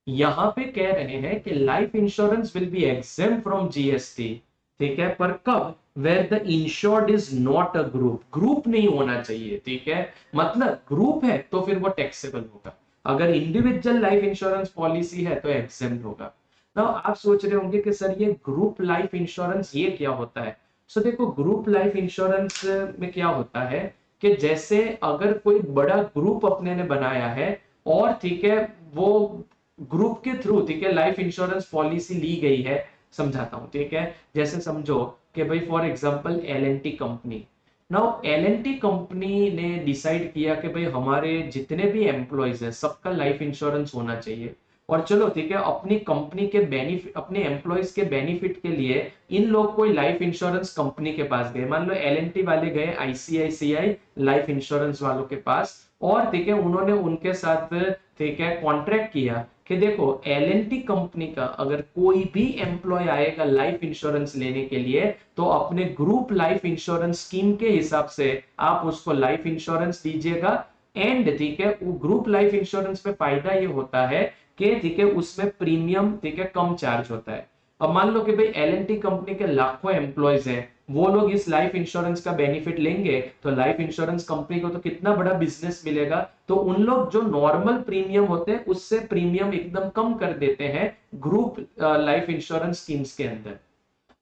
यहां पे कह रहे हैं कि life insurance will be exempt from GST, ठीक है, पर कब, where the insured is not a group, group नहीं होना चाहिए, ठीक है, मतलब ग्रुप है तो फिर वो टैक्सेबल होगा। अगर इंडिविजुअल लाइफ इंश्योरेंस पॉलिसी है तो एग्जेम्प्ट होगा। ना आप सोच रहे होंगे कि सर ये ग्रुप लाइफ इंश्योरेंस ये क्या होता है। सो देखो, ग्रुप लाइफ इंश्योरेंस में क्या होता है कि जैसे अगर कोई बड़ा ग्रुप अपने ने बनाया है और, ठीक है, वो ग्रुप के थ्रू, ठीक है, लाइफ इंश्योरेंस पॉलिसी ली गई है, समझाता हूं, ठीक है। जैसे समझो कि भाई for example LNT company, now LNT company ने डिसाइड किया कि भाई हमारे जितने भी एम्प्लॉयज हैं सबका लाइफ इंश्योरेंस होना चाहिए। और चलो ठीक है, अपनी कंपनी के बेनिफिट, अपने एम्प्लॉयज के बेनिफिट के लिए इन लोग कोई लाइफ इंश्योरेंस कंपनी के पास गए, मान लो एलएनटी वाले गए आईसीआईसीआई लाइफ इंश्योरेंस वालों के पास, और ठीक है उन्होंने उनके साथ, ठीक है, कॉन्ट्रैक्ट किया कि देखो एलएनटी कंपनी का अगर कोई भी एम्प्लॉय आएगा लाइफ इंश्योरेंस लेने के लिए तो अपने ग्रुप लाइफ इंश्योरेंस स्कीम के हिसाब से आप उसको लाइफ इंश्योरेंस दीजिएगा। एंड ठीक है, वो ग्रुप लाइफ इंश्योरेंस में फायदा ये होता है कि, ठीक है, उसमें प्रीमियम, ठीक है, कम चार्ज होता है। अब मान लो कि भाई एलएनटी कंपनी के लाखों एम्प्लॉयज हैं, वो लोग इस लाइफ इंश्योरेंस का बेनिफिट लेंगे तो लाइफ इंश्योरेंस कंपनी को तो कितना बड़ा बिजनेस मिलेगा। तो उन लोग जो नॉर्मल प्रीमियम होते हैं उससे प्रीमियम एकदम कम कर देते हैं ग्रुप लाइफ इंश्योरेंस स्कीम्स के अंदर।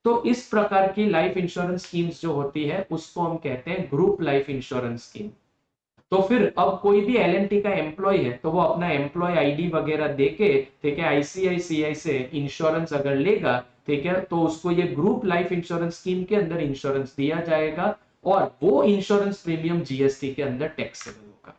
तो इस प्रकार की लाइफ इंश्योरेंस स्कीम्स जो होती है उसको हम कहते हैं ग्रुप लाइफ इंश्योरेंस स्कीम। तो फिर अब कोई भी एलएनटी का एम्प्लॉय है तो वो अपना एम्प्लॉय आईडी वगैरह देके, ठीक है, आईसीआईसीआई से इंश्योरेंस अगर लेगा, ठीक है, तो उसको ये ग्रुप लाइफ इंश्योरेंस स्कीम के अंदर इंश्योरेंस दिया जाएगा और वो इंश्योरेंस प्रीमियम जीएसटी के अंदर टैक्सेबल होगा।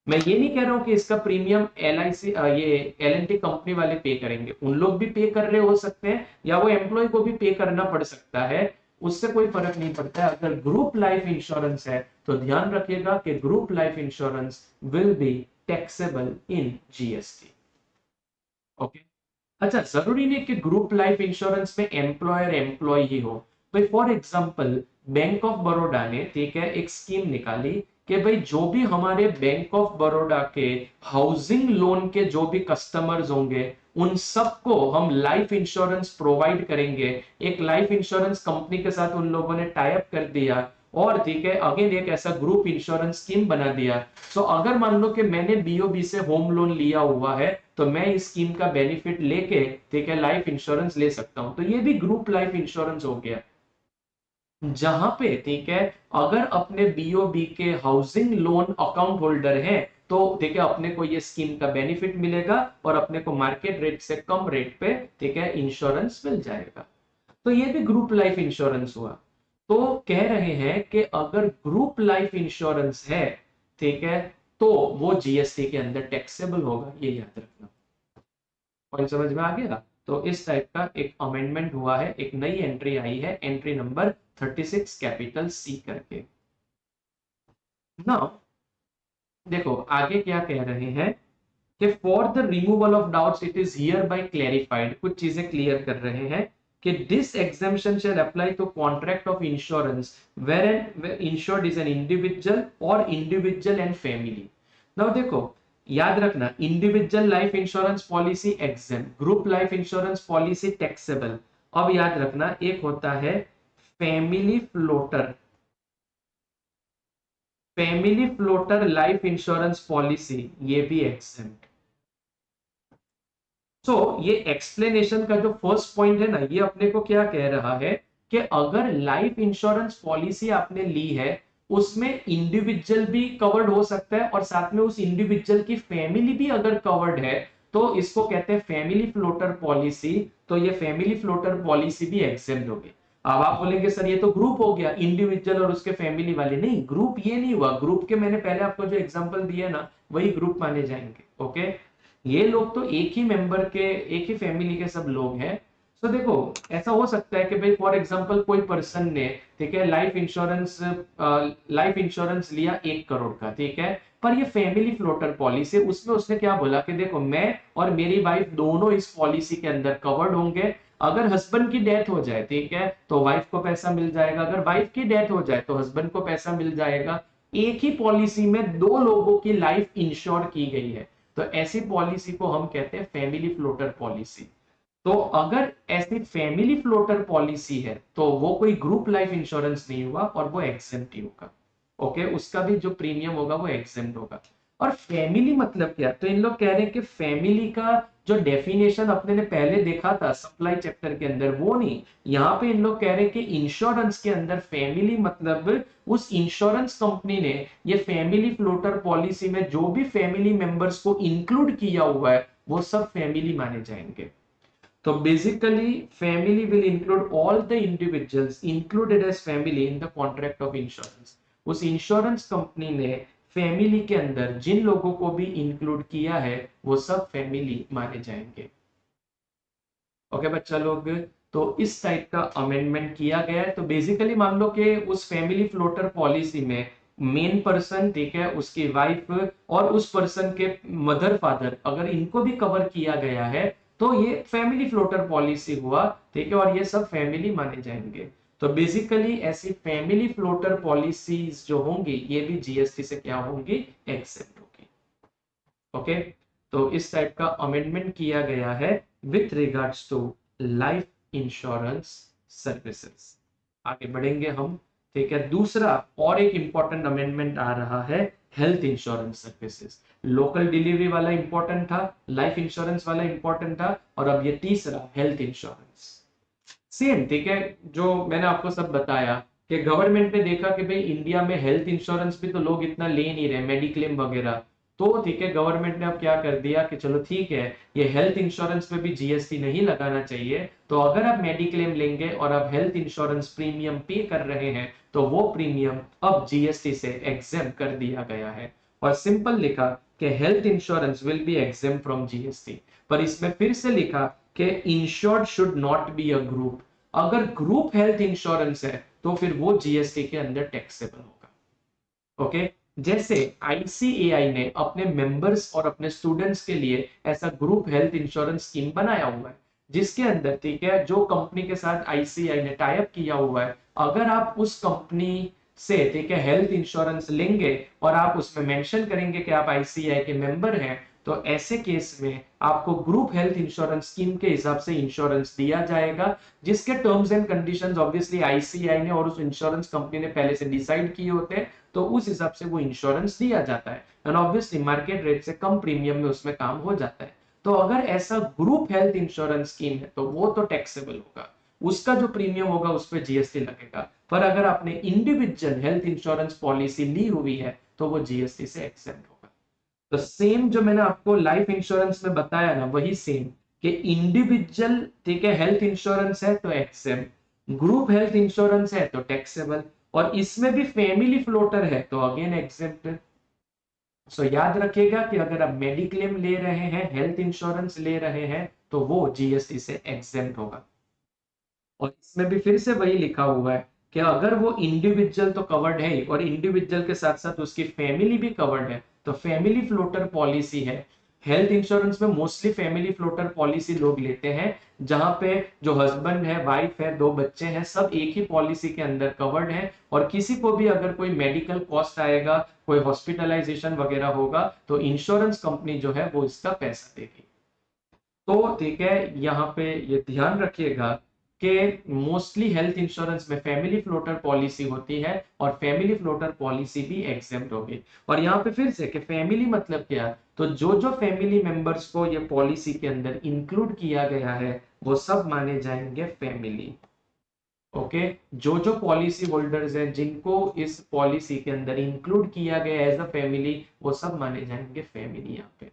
मैं ये नहीं कह रहा हूं कि इसका प्रीमियम एलआईसी ये एलएनटी कंपनी वाले पे करेंगे, उन लोग भी पे कर रहे हो सकते हैं या वो एम्प्लॉय को भी पे करना पड़ सकता है, उससे कोई फर्क नहीं पड़ता है। अगर ग्रुप लाइफ इंश्योरेंस है तो ध्यान रखिएगा कि group life insurance will be taxable in GST. Okay, अच्छा, जरूरी नहीं कि ग्रुप लाइफ इंश्योरेंस में एम्प्लॉयर एम्प्लॉय ही हो। भाई for example bank of Baroda ने, ठीक है, एक स्कीम निकाली कि भाई जो भी हमारे बैंक ऑफ बड़ौदा के हाउसिंग लोन के जो भी कस्टमर्स होंगे उन सबको हम लाइफ इंश्योरेंस प्रोवाइड करेंगे। एक लाइफ इंश्योरेंस कंपनी के साथ उन लोगों ने टाई अप कर दिया और, ठीक है, अगेन एक ऐसा ग्रुप इंश्योरेंस स्कीम बना दिया। सो अगर मान लो कि मैंने बीओबी से होम लोन लिया हुआ है तो मैं इस स्कीम का बेनिफिट लेके, ठीक है, लाइफ इंश्योरेंस ले सकता हूं, तो ये भी ग्रुप लाइफ इंश्योरेंस हो गया। जहां पे, ठीक है, अगर अपने बीओबी के हाउसिंग लोन अकाउंट होल्डर है तो, ठीक है, अपने को ये स्कीम का बेनिफिट मिलेगा और अपने को मार्केट रेट से कम रेट पे, ठीक है, इंश्योरेंस मिल जाएगा। तो ये भी ग्रुप लाइफ इंश्योरेंस हुआ। तो कह रहे हैं कि अगर ग्रुप लाइफ इंश्योरेंस है, ठीक है, तो वो जीएसटी के अंदर टैक्सेबल होगा, ये याद रखना। पॉइंट समझ में आ गया? तो इस टाइप का एक अमेंडमेंट हुआ है, एक नई एंट्री आई है, एंट्री नंबर 36 कैपिटल सी करके। नाउ देखो आगे क्या कह रहे हैं कि for the removal of doubts it is hereby clarified, कुछ चीजें क्लियर कर रहे हैं कि this exemption shall apply to contract of insurance where an insured is an individual or individual and family. Now देखो, याद रखना, individual life insurance policy exempt, group life insurance policy taxable. अब याद रखना, एक होता है family floater, family floater life insurance policy, ये भी एग्जेम्प्ट। सो ये एक्सप्लेनेशन का जो फर्स्ट पॉइंट है ना, ये अपने को क्या कह रहा है कि अगर लाइफ इंश्योरेंस पॉलिसी आपने ली है उसमें इंडिविजुअल भी कवर्ड हो सकता है और साथ में उस इंडिविजुअल की फैमिली भी अगर कवर्ड है तो इसको कहते हैं फैमिली फ्लोटर पॉलिसी। तो ये फैमिली फ्लोटर पॉलिसी भी एग्जेम्प्ट होगी। अब आप बोलेंगे सर ये तो ग्रुप हो गया, इंडिविजुअल और उसके फैमिली वाले नहीं, ग्रुप ये नहीं हुआ। ग्रुप के मैंने पहले आपको जो एग्जांपल दिया ना वही ग्रुप माने जाएंगे। ओके, ये लोग तो एक ही मेंबर के, एक ही फैमिली के सब लोग हैं। तो देखो ऐसा हो सकता है कि भाई फॉर एग्जांपल कोई पर्सन ने, ठीक है, लाइफ इंश्योरेंस लिया 1 करोड़ का, ठीक है, पर ये फैमिली फ्लोटर पॉलिसी, उसमें उसने क्या बोला कि देखो मैं और मेरी वाइफ दोनों इस पॉलिसी के अंदर कवर्ड होंगे। अगर हस्बैंड की डेथ हो जाए, ठीक है, तो वाइफ को पैसा मिल जाएगा, अगर वाइफ की डेथ हो जाए तो हस्बैंड को पैसा मिल जाएगा। एक ही पॉलिसी में दो लोगों की लाइफ इंश्योर की गई है, तो ऐसी पॉलिसी को हम कहते हैं फैमिली फ्लोटर पॉलिसी। तो अगर ऐसी फैमिली फ्लोटर पॉलिसी है तो वो कोई ग्रुप लाइफ इंश्योरेंस नहीं हुआ और वो एग्जेम्प्ट ही होगा। ओके, उसका भी जो प्रीमियम होगा वो एग्जेम्प्ट होगा। और फैमिली मतलब क्या, तो इन लोग कह रहे हैं कि फैमिली का जो डेफिनेशन अपने ने पहले देखा था सप्लाई चैप्टर के अंदर वो नहीं, यहाँ पे इन लोग कह रहे हैं कि इंश्योरेंस के अंदर फैमिली मतलब उस इंश्योरेंस कंपनी ने ये फैमिली फ्लोटर पॉलिसी में जो भी फैमिली मेंबर्स को इंक्लूड किया हुआ है वो सब फैमिली माने जाएंगे। तो basically family will include all the individuals included as family in the contract of insurance. उस इंश्योरेंस कंपनी ने फैमिली के अंदर जिन लोगों को भी इंक्लूड किया है वो सब फैमिली माने जाएंगे। ओके बच्चा लोग, तो इस टाइप का अमेंडमेंट किया गया है। तो बेसिकली मान लो कि उस फैमिली फ्लोटर पॉलिसी में मेन पर्सन, ठीक है, उसकी वाइफ और उस पर्सन के मदर फादर, अगर इनको भी कवर किया गया है तो ये फैमिली फ्लोटर पॉलिसी हुआ, ठीक है, और ये सब फैमिली माने जाएंगे। तो बेसिकली ऐसी फैमिली फ्लोटर पॉलिसीज जो होंगी ये भी जीएसटी से क्या होंगी, एक्सेप्ट होगी। ओके, तो इस टाइप का अमेंडमेंट किया गया है with regards to life insurance services. आगे बढ़ेंगे हम, ठीक है। दूसरा और एक इंपॉर्टेंट अमेंडमेंट आ रहा है, health insurance services. Local delivery वाला इंपॉर्टेंट था, लाइफ इंश्योरेंस वाला इंपॉर्टेंट था, और अब ये तीसरा हेल्थ इंश्योरेंस सेम, ठीक है, जो मैंने आपको सब बताया कि गवर्नमेंट ने देखा कि भाई इंडिया में हेल्थ इंश्योरेंस भी तो लोग इतना ले नहीं रहे, मेडिक्लेम वगैरह, तो ठीक है गवर्नमेंट ने अब क्या कर दिया कि चलो ठीक है ये हेल्थ इंश्योरेंस पे भी जीएसटी नहीं लगाना चाहिए, तो अगर आप मेडिक्लेम लेंगे और आप हेल्थ इंश्योरेंस प्रीमियम पे कर रहे हैं तो वो प्रीमियम अब जीएसटी से एग्जेम कर दिया गया है। और सिंपल लिखा कि health insurance will B exempt from GST, पर इसमें फिर से लिखा कि insured should not be a group. अगर ग्रुप हेल्थ इंश्योरेंस है तो फिर वो जीएसटी के अंदर टैक्सेबल होगा। ओके, जैसे आईसीएआई ने अपने मेंबर्स और अपने स्टूडेंट्स के लिए ऐसा ग्रुप हेल्थ इंश्योरेंस स्कीम बनाया हुआ है, जिसके अंदर ठीक है जो कंपनी के साथ आईसीआई ने टाई अप किया हुआ है, अगर आप उस कंपनी से ठीक है हेल्थ इंश्योरेंस लेंगे और आप उसमें मेंशन करेंगे कि आप आईसीआई के मेंबर हैं, तो ऐसे केस में आपको ग्रुप हेल्थ इंश्योरेंस स्कीम के हिसाब से इंश्योरेंस दिया जाएगा, जिसके terms and conditions obviously ICI ने और उस इंश्योरेंस कंपनी ने पहले से डिसाइड किए होते हैं, तो उस हिसाब से वो इंश्योरेंस दिया जाता है एंड ऑब्वियसली मार्केट रेट से कम प्रीमियम में उसमें काम हो जाता है। तो अगर ऐसा ग्रुप हेल्थ इंश्योरेंस स्कीम है तो वो तो टैक्सेबल होगा, उसका जो प्रीमियम होगा उस पर जीएसटी लगेगा। पर अगर आपने इंडिविजुअल हेल्थ इंश्योरेंस पॉलिसी ली हुई है तो वो जीएसटी से एक्सेप्ट होगा। तो सेम जो मैंने आपको लाइफ इंश्योरेंस में बताया ना, वही सेम कि इंडिविजुअल ठीक है हेल्थ इंश्योरेंस है तो एक्सेप्ट, ग्रुप हेल्थ इंश्योरेंस है तो टैक्सेबल, और इसमें भी फैमिली फ्लोटर है तो अगेन एग्जेम्प्टेड। सो याद रखिएगा कि अगर आप मेडिक्लेम ले रहे हैं, हेल्थ इंश्योरेंस ले रहे हैं, तो वो जीएसटी से एग्जेम्प्ट होगा। और इसमें भी फिर से वही लिखा हुआ है कि अगर वो इंडिविजुअल तो कवर्ड है ही, और इंडिविजुअल के साथ साथ उसकी फैमिली भी कवर्ड है, तो फैमिली फ्लोटर पॉलिसी है। हेल्थ इंश्योरेंस में मोस्टली फैमिली फ्लोटर पॉलिसी लोग लेते हैं, जहां पे जो हस्बैंड है, वाइफ है, दो बच्चे हैं, सब एक ही पॉलिसी के अंदर कवर्ड है, और किसी को भी अगर कोई मेडिकल कॉस्ट आएगा, कोई हॉस्पिटलाइजेशन वगैरह होगा, तो इंश्योरेंस कंपनी जो है वो इसका पैसा देगी। तो ठीक है यहाँ पे ये ध्यान रखिएगा कि मोस्टली हेल्थ इंश्योरेंस में फैमिली फ्लोटर पॉलिसी होती है, और फैमिली फ्लोटर पॉलिसी भी एग्जेम्प्ट होगी। और यहाँ पे फिर से कि फैमिली मतलब क्या, तो जो जो फैमिली मेंबर्स को ये पॉलिसी के अंदर इंक्लूड किया गया है वो सब माने जाएंगे फैमिली। ओके, जो जो पॉलिसी होल्डर्स हैं जिनको इस पॉलिसी के अंदर इंक्लूड किया गया एज अ फैमिली, वो सब माने जाएंगे फैमिली यहाँ पे।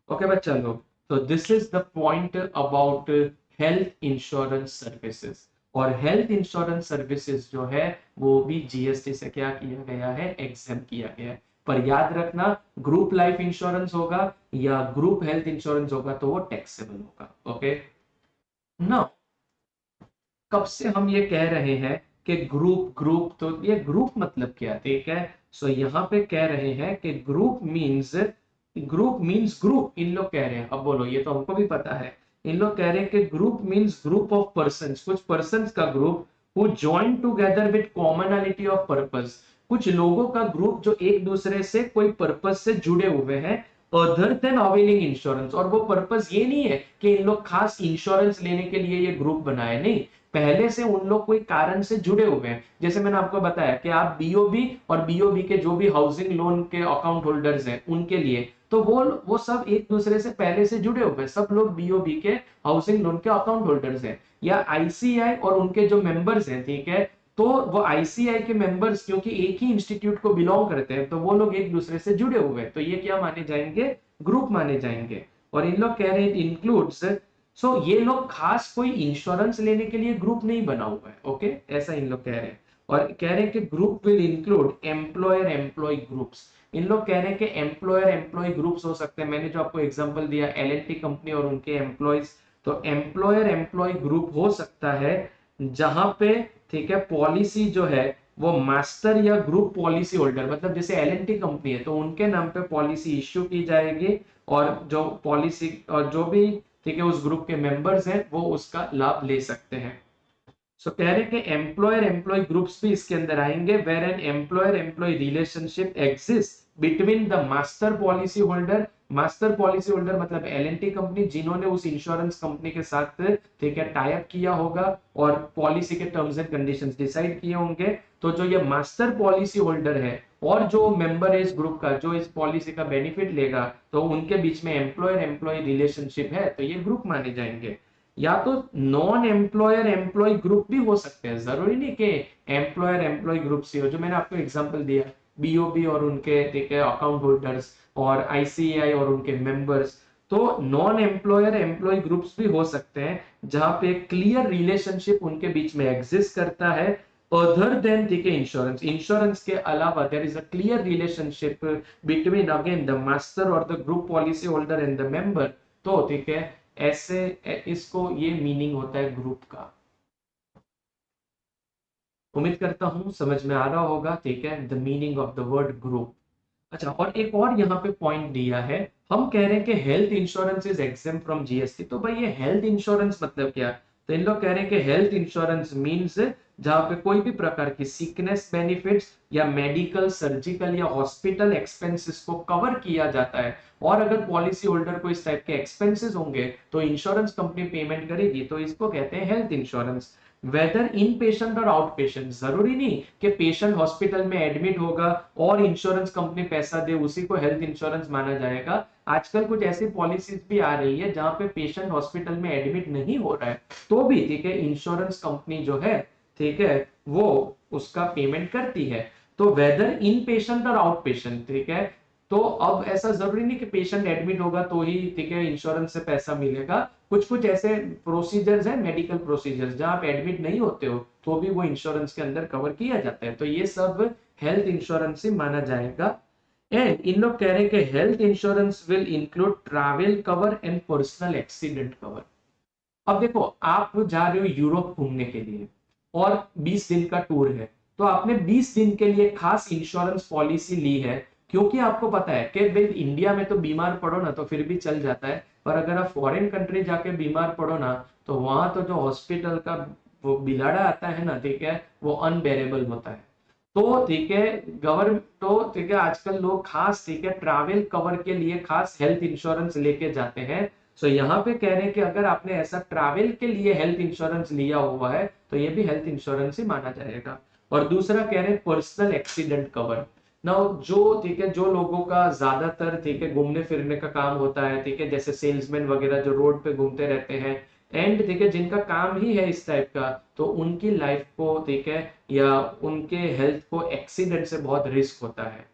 ओके बच्चा लोग, तो this is the point about health insurance services. और हेल्थ इंश्योरेंस सर्विसेज जो है वो भी जीएसटी से क्या किया गया है, एग्जेम किया गया है। पर याद रखना, ग्रुप लाइफ इंश्योरेंस होगा या ग्रुप हेल्थ इंश्योरेंस होगा तो वो टैक्सेबल होगा। ओके, नाउ कब से हम ये कह रहे हैं कि ग्रुप ग्रुप, तो ये ग्रुप मतलब क्या, ठीक है। सो यहाँ पे कह रहे हैं कि ग्रुप मीन्स ग्रुप, इन लोग कह रहे हैं। अब बोलो, ये तो हमको भी पता है। इन लोग कह रहे हैं कि group means group of persons, कुछ पर्संस का group who join together with commonality of purpose, कुछ लोगों का ग्रुप जो एक दूसरे से कोई पर्पस से जुड़े हुए हैं, अदर देन अवेलिंग इंश्योरेंस। और वो पर्पस ये नहीं है कि इन लोग खास इंश्योरेंस लेने के लिए ये ग्रुप बनाए, नहीं, पहले से उन लोग कोई कारण से जुड़े हुए हैं। जैसे मैंने आपको बताया कि आप बीओबी और बीओबी के जो भी हाउसिंग लोन के अकाउंट होल्डर्स हैं उनके लिए, तो वो सब एक दूसरे से पहले से जुड़े हुए हैं, सब लोग बीओबी के हाउसिंग लोन के अकाउंट होल्डर्स हैं। या आईसीआई और उनके जो मेंबर्स हैं, ठीक है, तो वो आईसीआई के मेंबर्स क्योंकि एक ही इंस्टीट्यूट को बिलोंग करते हैं, तो वो लोग एक दूसरे से जुड़े हुए हैं, तो ये क्या माने जाएंगे, ग्रुप माने जाएंगे। और इन लोग कह रहे हैं इंक्लूड्स, सो ये लोग खास कोई इंश्योरेंस लेने के लिए ग्रुप नहीं बना हुआ है। ओके, ऐसा इन लोग कह रहे हैं। और कह रहे हैं कि group will include employer employee groups. इन लोग कह रहे हैं कि एम्प्लॉयर एम्प्लॉय ग्रुप्स हो सकते हैं। मैंने जो आपको एग्जांपल दिया एलएनटी कंपनी और उनके एम्प्लॉयज, तो एम्प्लॉयर एम्प्लॉय ग्रुप हो सकता है जहां पे ठीक है पॉलिसी जो है वो मास्टर या ग्रुप पॉलिसी होल्डर, मतलब जैसे एलएनटी कंपनी है तो उनके नाम पे पॉलिसी इश्यू की जाएगी, और जो पॉलिसी और जो भी ठीक है उस ग्रुप के मेंबर्स हैं वो उसका लाभ ले सकते हैं। सो कह रहे हैं कि एम्प्लॉयर एम्प्लॉय ग्रुप्स भी इसके अंदर आएंगे, where an employer employ relationship exist between the master policy holder. Master policy holder मतलब एलएनटी कंपनी, जिन्होंने उस इंश्योरेंस कंपनी के साथ ठीक है टाई अप किया होगा और पॉलिसी के टर्म्स एंड कंडीशंस डिसाइड किए होंगे। तो जो ये मास्टर पॉलिसी होल्डर है और जो मेंबर है इस ग्रुप का, जो इस पॉलिसी का बेनिफिट लेगा, तो उनके बीच में एम्प्लॉयर एम्प्लॉय रिलेशनशिप है, तो ये ग्रुप माने जाएंगे। या तो नॉन एम्प्लॉयर एम्प्लॉय ग्रुप भी हो सकते हैं, जरूरी नहीं कि एम्प्लॉयर एम्प्लॉय ग्रुप से हो, जो मैंने आपको एग्जांपल दिया बीओबी और उनके ठीक है अकाउंट होल्डर्स और आईसीआई और उनके मेंबर्स। तो नॉन एम्प्लॉयर एम्प्लॉय ग्रुप्स भी हो सकते हैं जहां पे क्लियर रिलेशनशिप उनके बीच में एग्जिस्ट करता है, अदर देन ठीक है इंश्योरेंस, इंश्योरेंस के अलावा there is a clear relationship between again the master और the group policy holder and the member. तो ठीक है ऐसे इसको ये मीनिंग होता है ग्रुप का। उम्मीद करता हूं समझ में आ रहा होगा ठीक है the meaning of the word group. अच्छा और एक और यहाँ पे पॉइंट दिया है, हम कह रहे हैं कि health insurance is exempt from GST. तो भाई ये हेल्थ इंश्योरेंस मतलब क्या? तो इन लोग कह रहे हैं कि हेल्थ इंश्योरेंस मींस जहां पे कोई भी प्रकार की सिकनेस बेनिफिट्स या मेडिकल सर्जिकल या हॉस्पिटल एक्सपेंसेस को कवर किया जाता है, और अगर पॉलिसी होल्डर को इस टाइप के एक्सपेंसेस होंगे तो इंश्योरेंस कंपनी पेमेंट करेगी, तो इसको कहते हैं हेल्थ इंश्योरेंस। वेदर इन पेशेंट और आउट पेशेंट, जरूरी नहीं कि पेशेंट हॉस्पिटल में एडमिट होगा और इंश्योरेंस कंपनी पैसा दे उसी को हेल्थ इंश्योरेंस माना जाएगा। आजकल कुछ ऐसी पॉलिसीज भी आ रही है जहां पे पेशेंट हॉस्पिटल में एडमिट नहीं हो रहा है तो भी ठीक है इंश्योरेंस कंपनी जो है ठीक है वो उसका पेमेंट करती है। तो वेदर इन पेशेंट और आउट पेशेंट ठीक है, तो अब ऐसा जरूरी नहीं कि पेशेंट एडमिट होगा तो ही ठीक है इंश्योरेंस से पैसा मिलेगा। कुछ कुछ ऐसे प्रोसीजर्स हैं मेडिकल प्रोसीजर्स जहां आप एडमिट नहीं होते हो तो भी वो इंश्योरेंस के अंदर कवर किया जाता है, तो ये सब हेल्थ इंश्योरेंस से माना जाएगा। एंड इन लोग कह रहे हैं कि health insurance will include travel cover and personal accident cover. अब देखो आप जा रहे हो यूरोप घूमने के लिए और 20 दिन का टूर है, तो आपने 20 दिन के लिए खास इंश्योरेंस पॉलिसी ली है, क्योंकि आपको पता है कि भाई इंडिया में तो बीमार पड़ो ना तो फिर भी चल जाता है, पर अगर आप फॉरेन कंट्री जाके बीमार पड़ो ना तो वहां तो जो हॉस्पिटल का वो बिलाड़ा आता है ना ठीक है वो अनबेरेबल होता है। तो ठीक है गवर्नमेंट तो ठीक है आजकल लोग खास ठीक है ट्रैवल कवर के लिए खास हेल्थ इंश्योरेंस लेके जाते हैं। सो यहाँ पे कह रहे हैं कि अगर आपने ऐसा ट्रैवल के लिए हेल्थ इंश्योरेंस लिया हुआ है तो ये भी हेल्थ इंश्योरेंस ही माना जाएगा। और दूसरा कह रहे हैं पर्सनल एक्सीडेंट कवर। नाउ जो ठीक है जो लोगों का ज्यादातर ठीक है घूमने फिरने का काम होता है ठीक है जैसे सेल्समैन वगैरह जो रोड पे घूमते रहते हैं एंड ठीक है जिनका काम ही है इस टाइप का, तो उनकी लाइफ को ठीक है या उनके हेल्थ को एक्सीडेंट से बहुत रिस्क होता है,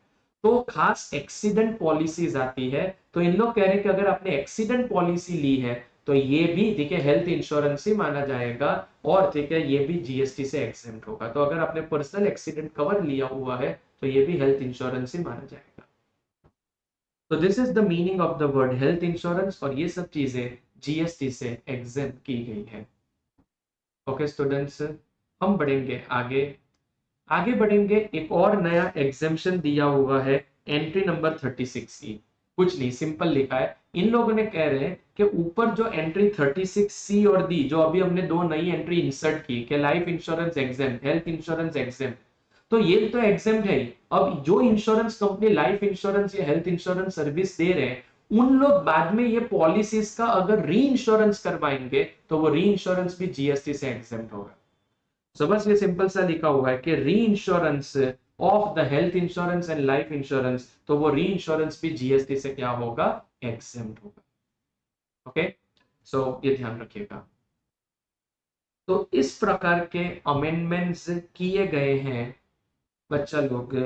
तो खास एक्सीडेंट पॉलिसीज आती है। तो इन लोग कह रहे हैं कि अगर आपने एक्सीडेंट पॉलिसी ली है तो ये भी ठीक है हेल्थ इंश्योरेंस ही माना जाएगा और ठीक है ये भी जीएसटी से एग्जेम्प्ट होगा। तो अगर आपने पर्सनल एक्सीडेंट कवर लिया हुआ है तो ये भी हेल्थ इंश्योरेंस ही माना जाएगा। तो this is the meaning of the word health insurance और ये सब चीजें जीएसटी से एग्जेम्प्ट की गई है। ओके स्टूडेंट्स, हम बढ़ेंगे आगे। आगे बढ़ेंगे एक और नया एग्जेम्पशन दिया हुआ है एंट्री नंबर 36 की। कुछ नहीं सिंपल लिखा है, इन लोगों ने कह रहे हैं कि ऊपर जो एंट्री 36 सी और डी जो अभी हमने दो नई एंट्री इंसर्ट की कि life insurance exempt health insurance exempt, तो ये तो एग्जेम्प्ट है ही। अब जो इंश्योरेंस कंपनी लाइफ इंश्योरेंस या हेल्थ इंश्योरेंस सर्विस दे रहे हैं उन लोग बाद में ये पॉलिसीज का अगर री इंश्योरेंस करवाएंगे तो वो री इंश्योरेंस भी जीएसटी से एग्जेम्प्ट होगा। सो बस ये सिंपल सा लिखा हुआ है कि री insurance of the health insurance and life insurance, तो वो री इंश्योरेंस भी जीएसटी से क्या होगा एग्जेम्प्ट होगा। ओके सो ये ध्यान रखिएगा। तो इस प्रकार के अमेंडमेंट्स किए गए हैं बच्चा लोग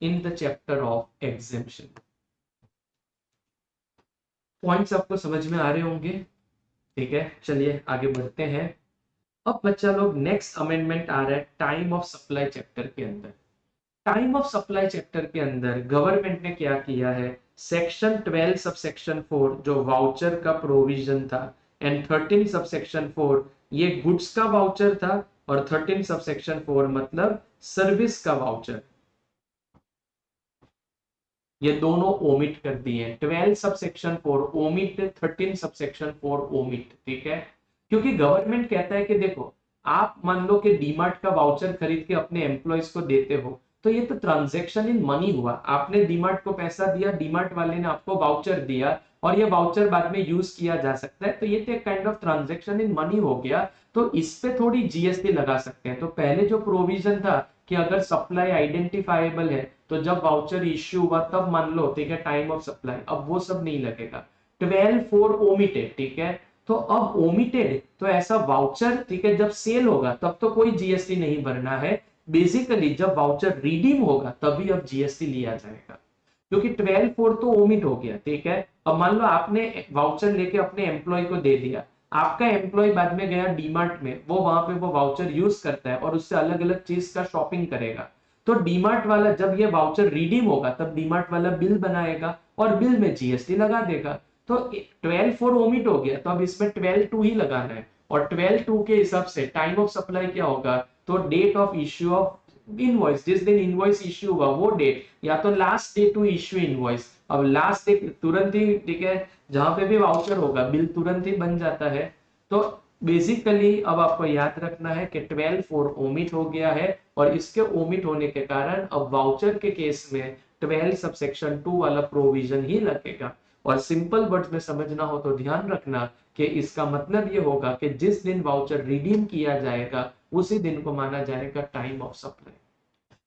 इन the chapter of exemption. Points आपको समझ में आ रहे होंगे, ठीक है चलिए आगे बढ़ते हैं। अब बच्चा लोग नेक्स्ट अमेंडमेंट आ रहा है टाइम ऑफ सप्लाई चैप्टर के अंदर। टाइम ऑफ सप्लाई चैप्टर के अंदर गवर्नमेंट ने क्या किया है, सेक्शन 12 सब सेक्शन 4 जो वाउचर का प्रोविजन था एंड 13 सब सेक्शन 4 ये गुड्स का वाउचर था और 13 सब सेक्शन 4 मतलब सर्विस का वाउचर, ये दोनों ओमिट कर दिए। 12 sub section 4 omit, 13 sub section 4 omit, ठीक है। क्योंकि गवर्नमेंट कहता है कि देखो आप मान लो कि डीमार्ट का वाउचर खरीद के अपने एम्प्लॉयज को देते हो तो ये तो ट्रांजैक्शन इन मनी हुआ, आपने डीमार्ट को पैसा दिया, डीमार्ट वाले ने आपको वाउचर दिया और ये वाउचर बाद में यूज किया जा सकता है, तो ये तो एक kind of transaction in money हो गया। तो इस पे थोड़ी जीएसटी लगा सकते हैं। तो पहले जो प्रोविजन था कि अगर सप्लाई आइडेंटिफाइबल है तो जब वाउचर इश्यू हुआ तब मान लो ठीक है टाइम ऑफ सप्लाई, अब वो सब नहीं लगेगा। 12 4 ओमिटेड, ठीक है। तो अब ओमिटेड, तो ऐसा वाउचर, ठीक है, जब सेल होगा तब तो कोई जीएसटी नहीं भरना है। बेसिकली जब वाउचर रिडीम होगा तभी अब जीएसटी लिया जाएगा, क्योंकि 12(4) तो ओमिट हो गया, ठीक है। अब मान लो आपने वाउचर लेके अपने एम्प्लॉय को दे दिया, आपका एम्प्लॉय बाद में गया डीमार्ट में, वो वहां पे वो वाउचर यूज करता है और उससे अलग अलग चीज का शॉपिंग करेगा। तो डीमार्ट वाला जब ये वाउचर रिडीम होगा तब डीमार्ट वाला बिल बनाएगा और बिल में जीएसटी लगा देगा। तो 12(4) ओमिट हो गया, तो अब इसमें 12(2) ही लगाना है। और 12(2) के हिसाब से टाइम ऑफ सप्लाई क्या होगा, तो date of issue of invoice, जिस दिन इनवॉइस इश्यू हुआ वो डेट, या तो last day to issue invoice. अब लास्ट डे तुरंत ही, ठीक है, जहां पे भी वाउचर होगा बिल तुरंत ही बन जाता है। तो बेसिकली अब आपको याद रखना है कि 12(4) ओमिट हो गया है, और इसके ओमिट होने के कारण अब वाउचर के केस में 12 सबसेक्शन 2 वाला प्रोविजन ही लगेगा। और सिंपल वर्ड्स में समझना हो तो ध्यान रखना कि इसका मतलब ये होगा कि जिस दिन वाउचर रिडीम किया जाएगा उसी दिन को माना जाएगा टाइम ऑफ सप्लाई।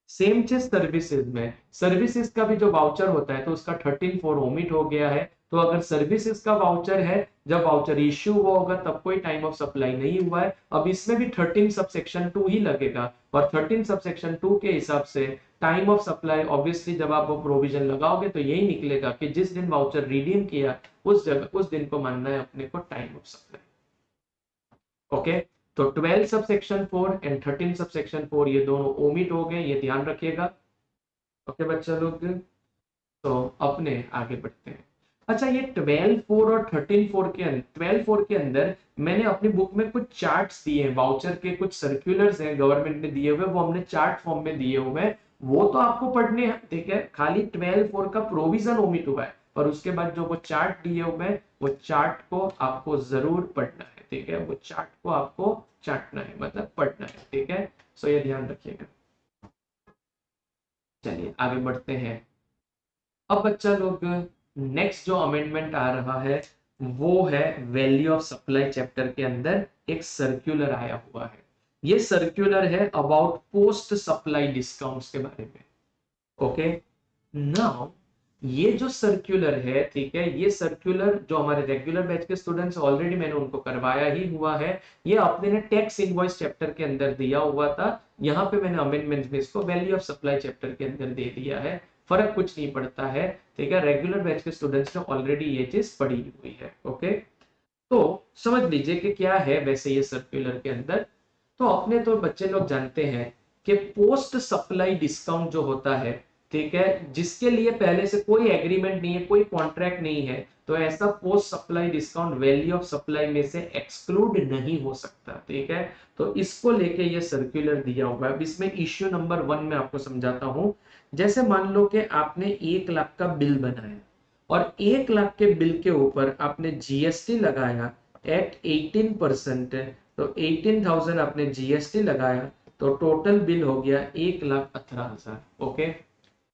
सेम चीज सर्विसेज में, सर्विसेज का भी जो वाउचर होता है तो उसका 13(4) ओमिट हो गया है। तो अगर सर्विसेज का वाउचर है, जब वाउचर इश्यू हुआ होगा तब कोई टाइम ऑफ सप्लाई नहीं हुआ है। अब इसमें भी 13 सबसेक्शन 2 ही लगेगा, और 13 सबसेक्शन 2 के हिसाब से टाइम ऑफ सप्लाई ऑब्वियसली जब आप वो प्रोविजन लगाओगे तो यही निकलेगा कि जिस दिन वाउचर रिडीम किया उस जगह उस दिन को मानना है अपने को टाइम ऑफ सप्लाई। ओके, तो 12 सबसेक्शन 4 एंड 13 सबसेक्शन 4 ये दोनों ओमिट हो गए, ये ध्यान रखिएगा। ओके बच्चा लोग, तो अपने आगे बढ़ते हैं। अच्छा, ये 12(4) और 13(4) के अंदर, 12(4) के अंदर मैंने अपनी बुक में कुछ चार्ट्स दिए हैं, वाउचर के कुछ सर्कुलर्स हैं गवर्नमेंट ने दिए हुए, वो हमने चार्ट फॉर्म में दिए हुए हैं, वो तो आपको पढ़ने हैं, ठीक है। खाली 12(4) का प्रोविजन ओमिट हुआ है, पर उसके बाद जो वो चार्ट दिए हुए हैं वो चार्ट को आपको जरूर पढ़ना है, ठीक है। वो चार्ट को आपको चाटना है, मतलब पढ़ना है, ठीक है। सो ये ध्यान रखिएगा। चलिए आगे बढ़ते हैं। अब बच्चा लोग, नेक्स्ट जो अमेंडमेंट आ रहा है वो है वैल्यू ऑफ सप्लाई चैप्टर के अंदर एक सर्कुलर आया हुआ है। ये सर्कुलर है अबाउट पोस्ट सप्लाई डिस्काउंट्स के बारे में। ओके, नाउ ये जो सर्कुलर है, ठीक है, ये सर्कुलर जो हमारे रेगुलर बैच के स्टूडेंट्स ऑलरेडी मैंने उनको करवाया ही हुआ है। ये अपने ने टैक्स इनवॉइस चैप्टर के अंदर दिया हुआ था, यहाँ पे मैंने अमेंडमेंट में इसको वैल्यू ऑफ सप्लाई चैप्टर के अंदर दे दिया है। फर्क कुछ नहीं पड़ता है, ठीक है। रेगुलर बैच के स्टूडेंट्स ने ऑलरेडी ये चीज पढ़ी हुई है। ओके, तो समझ लीजिए कि क्या है वैसे ये सर्कुलर के अंदर। तो अपने तो बच्चे लोग जानते हैं कि पोस्ट सप्लाई डिस्काउंट जो होता है, ठीक है, जिसके लिए पहले से कोई एग्रीमेंट नहीं है, कोई कॉन्ट्रैक्ट नहीं है, तो ऐसा post supply discount value of supply में से एक्सक्लूड नहीं हो सकता, ठीक है। तो इसको लेके ये सर्कुलर दिया हुआ है। अब इसमें इश्यू नंबर 1 में आपको समझाता हूं। जैसे मान लो कि आपने 1 लाख का बिल बनाया और 1 लाख के बिल के ऊपर आपने जीएसटी लगाया एट 18%, तो 18,000 आपने जीएसटी लगाया, तो टोटल बिल हो गया 1,18,000। ओके,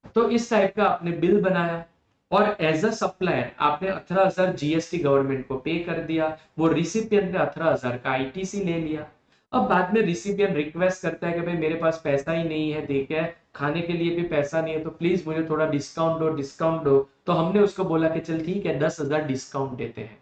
तो इस टाइप का आपने बिल बनाया और एज अ सप्लायर आपने 18,000 जीएसटी गवर्नमेंट को पे कर दिया। वो रिसिपिएंट ने 18,000 का आईटीसी ले लिया। अब बाद में रिसिपिएंट रिक्वेस्ट करता है कि भाई मेरे पास पैसा ही नहीं है, ठीक है, खाने के लिए भी पैसा नहीं है, तो प्लीज मुझे थोड़ा डिस्काउंट दो, डिस्काउंट दो। तो हमने उसको बोला कि चल ठीक है 10,000 डिस्काउंट देते हैं।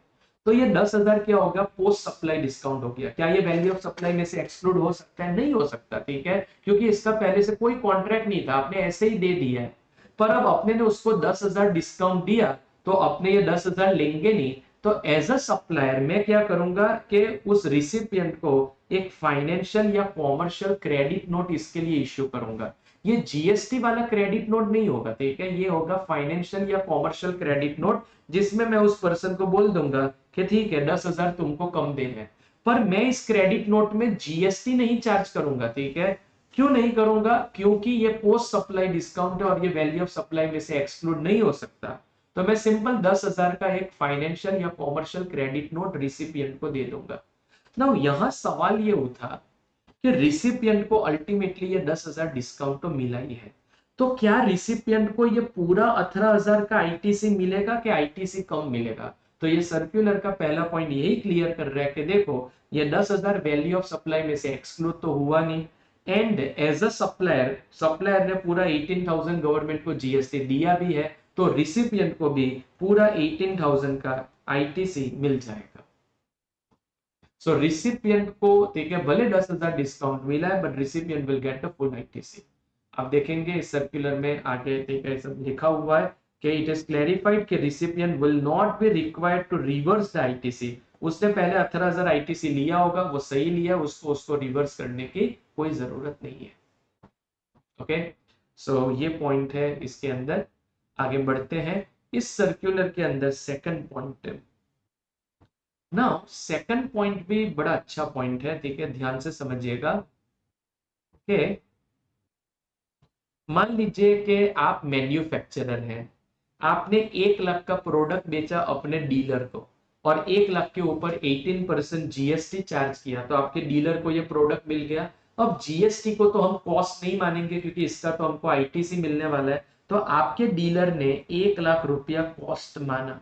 तो ये 10,000 क्या होगा, पोस्ट सप्लाई डिस्काउंट हो गया। क्या ये वैल्यू ऑफ सप्लाई में से एक्सक्लूड हो सकता है? नहीं हो सकता, ठीक है, क्योंकि इसका पहले से कोई कॉन्ट्रैक्ट नहीं था, आपने ऐसे ही दे दिया है। पर अब अपने ने उसको 10,000 डिस्काउंट दिया तो अपने ये 10,000 लेंगे नहीं। तो एज अ सप्लायर मैं क्या करूंगा कि उस रिसिपिएंट को एक फाइनेंशियल या कॉमर्शियल क्रेडिट नोट इसके लिए इश्यू करूंगा। ये जीएसटी वाला क्रेडिट नोट नहीं होगा, ठीक है, ये होगा फाइनेंशियल या कॉमर्शियल क्रेडिट नोट, जिसमें मैं उस पर्सन को बोल दूंगा कि ठीक है 10,000 तुमको कम देने हैं, पर मैं इस क्रेडिट नोट में जीएसटी नहीं चार्ज करूंगा, ठीक है। क्यों नहीं करूंगा? क्योंकि ये पोस्ट सप्लाई डिस्काउंट है और ये वैल्यू ऑफ सप्लाई में से एक्सक्लूड नहीं हो सकता। तो मैं सिंपल 10,000 का एक फाइनेंशियल या कॉमर्शियल क्रेडिट नोट रिसिपिएंट को दे दूंगा। नाउ यहां सवाल ये उठा कि रिसिपिएंट को अल्टीमेटली ये 10,000 डिस्काउंट तो मिला ही है, तो क्या रिसिपिएंट को ये पूरा 18,000 का आईटीसी मिलेगा कि आईटीसी कम मिलेगा? तो ये सर्कुलर का पहला पॉइंट यही क्लियर कर रहा है कि देखो ये 10,000 वैल्यू ऑफ सप्लाई में से एक्सक्लूड तो हुआ नहीं, and as a supplier, supplier ने पूरा 18,000 गवर्नमेंट को जीएसटी दिया भी है, तो रिसिपिएंट को भी पूरा 18,000 का आईटीसी मिल जाएगा। सो रिसिपिएंट को ठीक है भले 10,000 डिस्काउंट मिला है but recipient will get the full ITC. आप देखेंगे इस सर्कुलर में आगे ठीक है सब लिखा हुआ है कि इट इज क्लैरिफाइड कि recipient will not be required to reverse the ITC. उसने पहले 18,000 आईटीसी लिया होगा, वो सही लिया, उसको उसको रिवर्स करने की कोई जरूरत नहीं है। ओके, सो ये पॉइंट है इसके अंदर। आगे बढ़ते हैं। इस सर्कुलर के अंदर सेकंड पॉइंट ना, सेकंड पॉइंट भी बड़ा अच्छा पॉइंट है, ठीक है, ध्यान से समझिएगा कि मान लीजिए कि आप मैन्युफैक्चरर हैं, आपने 1 लाख का प्रोडक्ट बेचा अपने डीलर को और 1 लाख के ऊपर 18% जीएसटी चार्ज किया, तो आपके डीलर को ये प्रोडक्ट मिल गया। अब जीएसटी को तो हम कॉस्ट नहीं मानेंगे क्योंकि इसका तो हमको आईटीसी मिलने वाला है, तो आपके डीलर ने 1 लाख रुपया कॉस्ट माना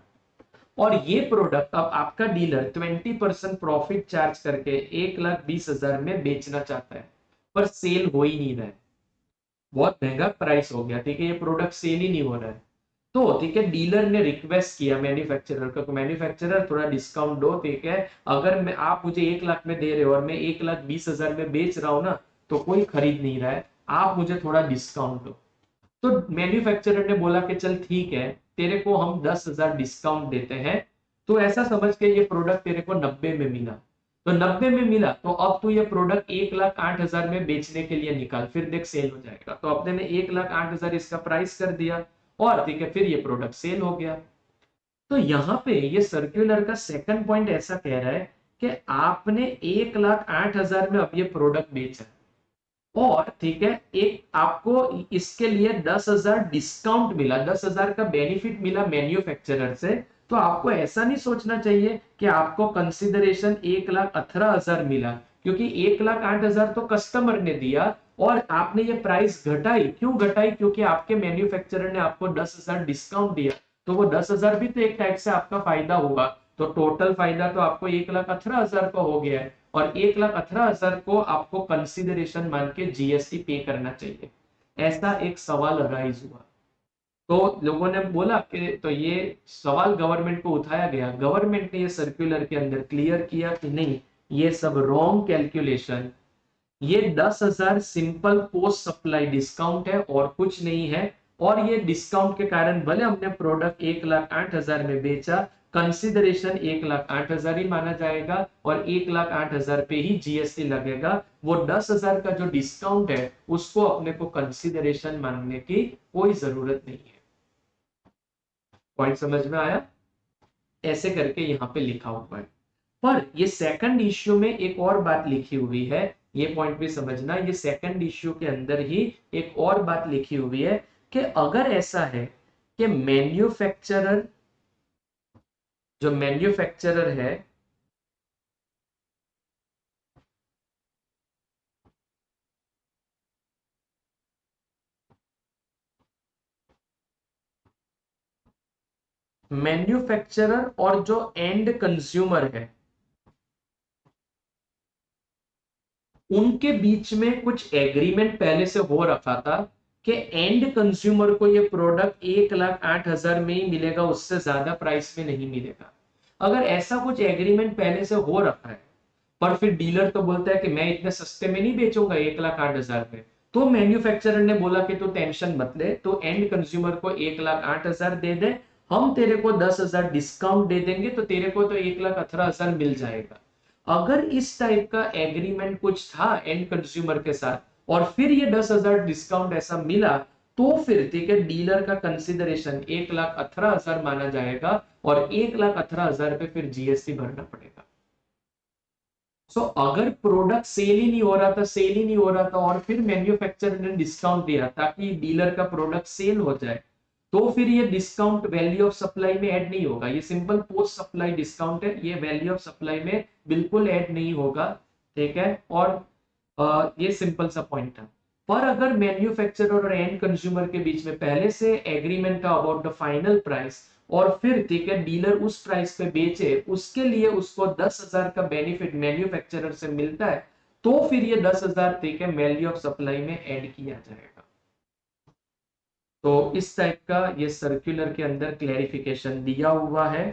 और ये प्रोडक्ट अब आपका डीलर 20% प्रॉफिट चार्ज करके 1,20,000 में बेचना चाहता है, पर सेल हो ही नहीं रहा है, बहुत महंगा प्राइस हो गया, ठीक है, ये प्रोडक्ट सेल ही नहीं हो रहा है। तो ठीक है, डीलर ने रिक्वेस्ट किया मैन्युफैक्चरर का, मैन्युफैक्चरर थोड़ा डिस्काउंट दो, ठीक है, अगर मैं आप मुझे 1 लाख में दे रहे हो और मैं 1,20,000 में बेच रहा हूं ना, तो कोई खरीद नहीं रहा है, आप मुझे थोड़ा डिस्काउंट दो। तो मैन्युफैक्चरर ने बोला कि चल ठीक है, तेरे को हम 10,000 डिस्काउंट देते हैं, तो ऐसा समझ के ये प्रोडक्ट तेरे को 90 में मिला, तो 90 में मिला तो अब तू ये प्रोडक्ट 1,08,000 में बेचने के लिए निकाल, फिर देख सेल हो जाएगा। तो अपने ने 1,08,000 इसका प्राइस कर दिया और ठीक है, फिर ये प्रोडक्ट सेल हो गया। तो यहाँ पे ये सर्कुलर का सेकंड पॉइंट ऐसा कह रहा है कि आपने 1,08,000 में अब ये प्रोडक्ट बेचा और ठीक है, एक आपको इसके लिए 10,000 डिस्काउंट मिला, 10,000 का बेनिफिट मिला मैन्युफैक्चरर से, तो आपको ऐसा नहीं सोचना चाहिए कि आपको कंसिडरेशन 1,18,000 मिला, क्योंकि 1,08,000 तो कस्टमर ने दिया और आपने ये प्राइस घटाई। क्यों घटाई? क्योंकि आपके मैन्युफैक्चरर ने आपको 10,000 डिस्काउंट दिया, तो वो 10,000 भी तो एक टाइप से आपका फायदा होगा, तो टोटल फायदा तो आपको 1,18,000 का हो गया है और 1,18,000 को आपको कंसिडरेशन मान के जीएसटी पे करना चाहिए। ऐसा एक सवाल अराइज हुआ, तो लोगों ने बोला कि तो ये सवाल गवर्नमेंट को उठाया गया, गवर्नमेंट ने ये सर्कुलर के अंदर क्लियर किया कि नहीं, ये सब रॉन्ग कैलकुलेशन, ये 10,000 सिंपल पोस्ट सप्लाई डिस्काउंट है और कुछ नहीं है, और ये डिस्काउंट के कारण भले हमने प्रोडक्ट 1,08,000 में बेचा, कंसिडरेशन 1,08,000 ही माना जाएगा और 1,08,000 पे ही जीएसटी लगेगा। वो 10,000 का जो डिस्काउंट है उसको अपने को कंसिडरेशन मानने की कोई जरूरत नहीं है। पॉइंट समझ में आया? ऐसे करके यहाँ पे लिखा हुआ है। पर ये सेकंड इश्यू में एक और बात लिखी हुई है, ये पॉइंट भी समझना, ये सेकंड इश्यू के अंदर ही एक और बात लिखी हुई है कि अगर ऐसा है कि मैन्युफैक्चरर है, मैन्युफैक्चरर और जो एंड कंज्यूमर है, उनके बीच में कुछ एग्रीमेंट पहले से हो रखा था कि एंड कंज्यूमर को ये प्रोडक्ट 1,08,000 में ही मिलेगा, उससे ज्यादा प्राइस में नहीं मिलेगा। अगर ऐसा कुछ एग्रीमेंट पहले से हो रखा है पर फिर डीलर तो बोलता है कि मैं इतने सस्ते में नहीं बेचूंगा 1,08,000 में, तो मैन्युफैक्चरर ने बोला कि तू टेंशन मत ले, तो एंड कंज्यूमर को 1,08,000 दे दे, हम तेरे को 10,000 डिस्काउंट दे देंगे, तो तेरे को तो 1,18,000 मिल जाएगा। अगर इस टाइप का एग्रीमेंट कुछ था एंड कंज्यूमर के साथ और फिर ये 10,000 डिस्काउंट ऐसा मिला, तो फिर ठीक है, डीलर का कंसिडरेशन 1,18,000 माना जाएगा और 1,18,000 पे फिर जीएसटी भरना पड़ेगा। सो अगर प्रोडक्ट सेल ही नहीं हो रहा था, सेल ही नहीं हो रहा था और फिर मैन्युफैक्चरर ने डिस्काउंट दिया ताकि डीलर का प्रोडक्ट सेल हो जाए, तो फिर ये डिस्काउंट वैल्यू ऑफ सप्लाई में ऐड नहीं होगा, ये सिंपल पोस्ट सप्लाई डिस्काउंट है, ये वैल्यू ऑफ सप्लाई में बिल्कुल ऐड नहीं होगा, ठीक है। और ये सिंपल सा पॉइंट था। पर अगर मैन्युफैक्चरर और एंड कंज्यूमर के बीच में पहले से एग्रीमेंट था अबाउट द फाइनल प्राइस और फिर ठीक है डीलर उस प्राइस पे बेचे, उसके लिए उसको 10,000 का बेनिफिट मैन्युफैक्चरर से मिलता है, तो फिर ये 10,000 ठीक है वैल्यू ऑफ सप्लाई में ऐड किया जाएगा। तो इस टाइप का ये सर्कुलर के अंदर क्लैरिफिकेशन दिया हुआ है।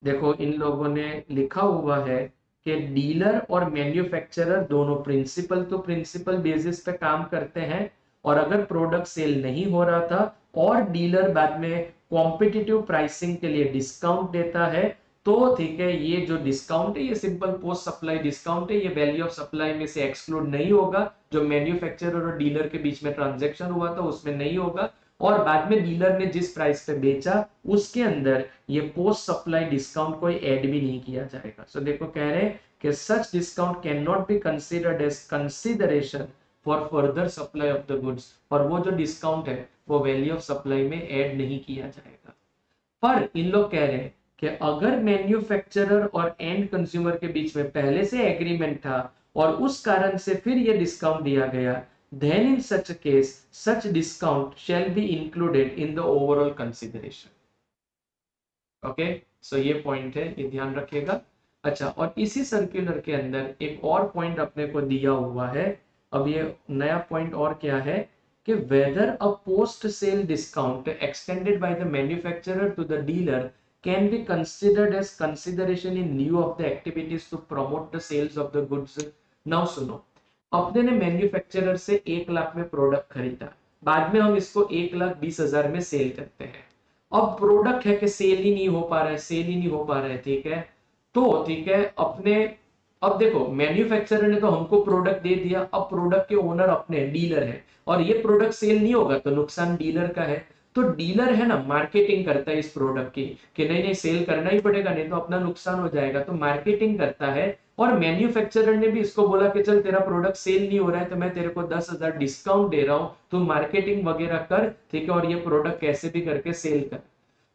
देखो इन लोगों ने लिखा हुआ है कि डीलर और मैन्युफैक्चरर दोनों प्रिंसिपल बेसिस पे काम करते हैं, और अगर प्रोडक्ट सेल नहीं हो रहा था और डीलर बाद में कॉम्पिटिटिव प्राइसिंग के लिए डिस्काउंट देता है, तो ठीक है, ये जो डिस्काउंट है ये सिंपल पोस्ट सप्लाई डिस्काउंट है, ये वैल्यू ऑफ सप्लाई में से एक्सक्लूड नहीं होगा, जो मैन्युफैक्चरर और डीलर के बीच में ट्रांजैक्शन हुआ था उसमें नहीं होगा, और बाद में डीलर ने जिस प्राइस पे बेचा उसके अंदर ये पोस्ट सप्लाई डिस्काउंट कोई ऐड भी नहीं किया जाएगा। सो देखो कह रहे हैं कि such discount can not be considered as consideration for further supply of the goods, और वो जो डिस्काउंट है वो वैल्यू ऑफ सप्लाई में ऐड नहीं किया जाएगा। पर इन लोग कह रहे हैं कि अगर मैन्युफैक्चरर और एंड कंज्यूमर के बीच में पहले से एग्रीमेंट था और उस कारण से फिर ये डिस्काउंट दिया गया, then in such a case such discount shall be included in the overall consideration. Okay, so ये पॉइंट है, ये ध्यान रखिएगा। अच्छा, और इसी सर्कुलर के अंदर एक और पॉइंट अपने को दिया हुआ है। अब ये नया पॉइंट और क्या है कि whether a post sale discount extended by the manufacturer to the dealer can be considered as consideration in lieu of the activities to promote the sales of the goods. Now सुनो, अपने ने manufacturer से 1 लाख में product खरीदा, बाद में हम इसको 1,20,000 में सेल करते हैं। अब प्रोडक्ट है कि सेल ही नहीं हो पा रहा है, सेल ही नहीं हो पा रहा है, ठीक है, तो ठीक है अपने, अब देखो मैन्युफैक्चरर ने तो हमको प्रोडक्ट दे दिया, अब प्रोडक्ट के ओनर अपने डीलर है, और ये प्रोडक्ट सेल नहीं होगा तो नुकसान डीलर का है। तो डीलर है ना मार्केटिंग करता है इस प्रोडक्ट की कि नहीं नहीं सेल करना ही पड़ेगा, नहीं तो अपना नुकसान हो जाएगा, तो मार्केटिंग करता है। और मैन्युफैक्चरर ने भी इसको बोला कि चल तेरा प्रोडक्ट सेल नहीं हो रहा है तो मैं तेरे को 10,000 डिस्काउंट दे रहा हूं, तू मार्केटिंग वगैरह कर, ठीक है, और ये प्रोडक्ट कैसे भी करके सेल कर।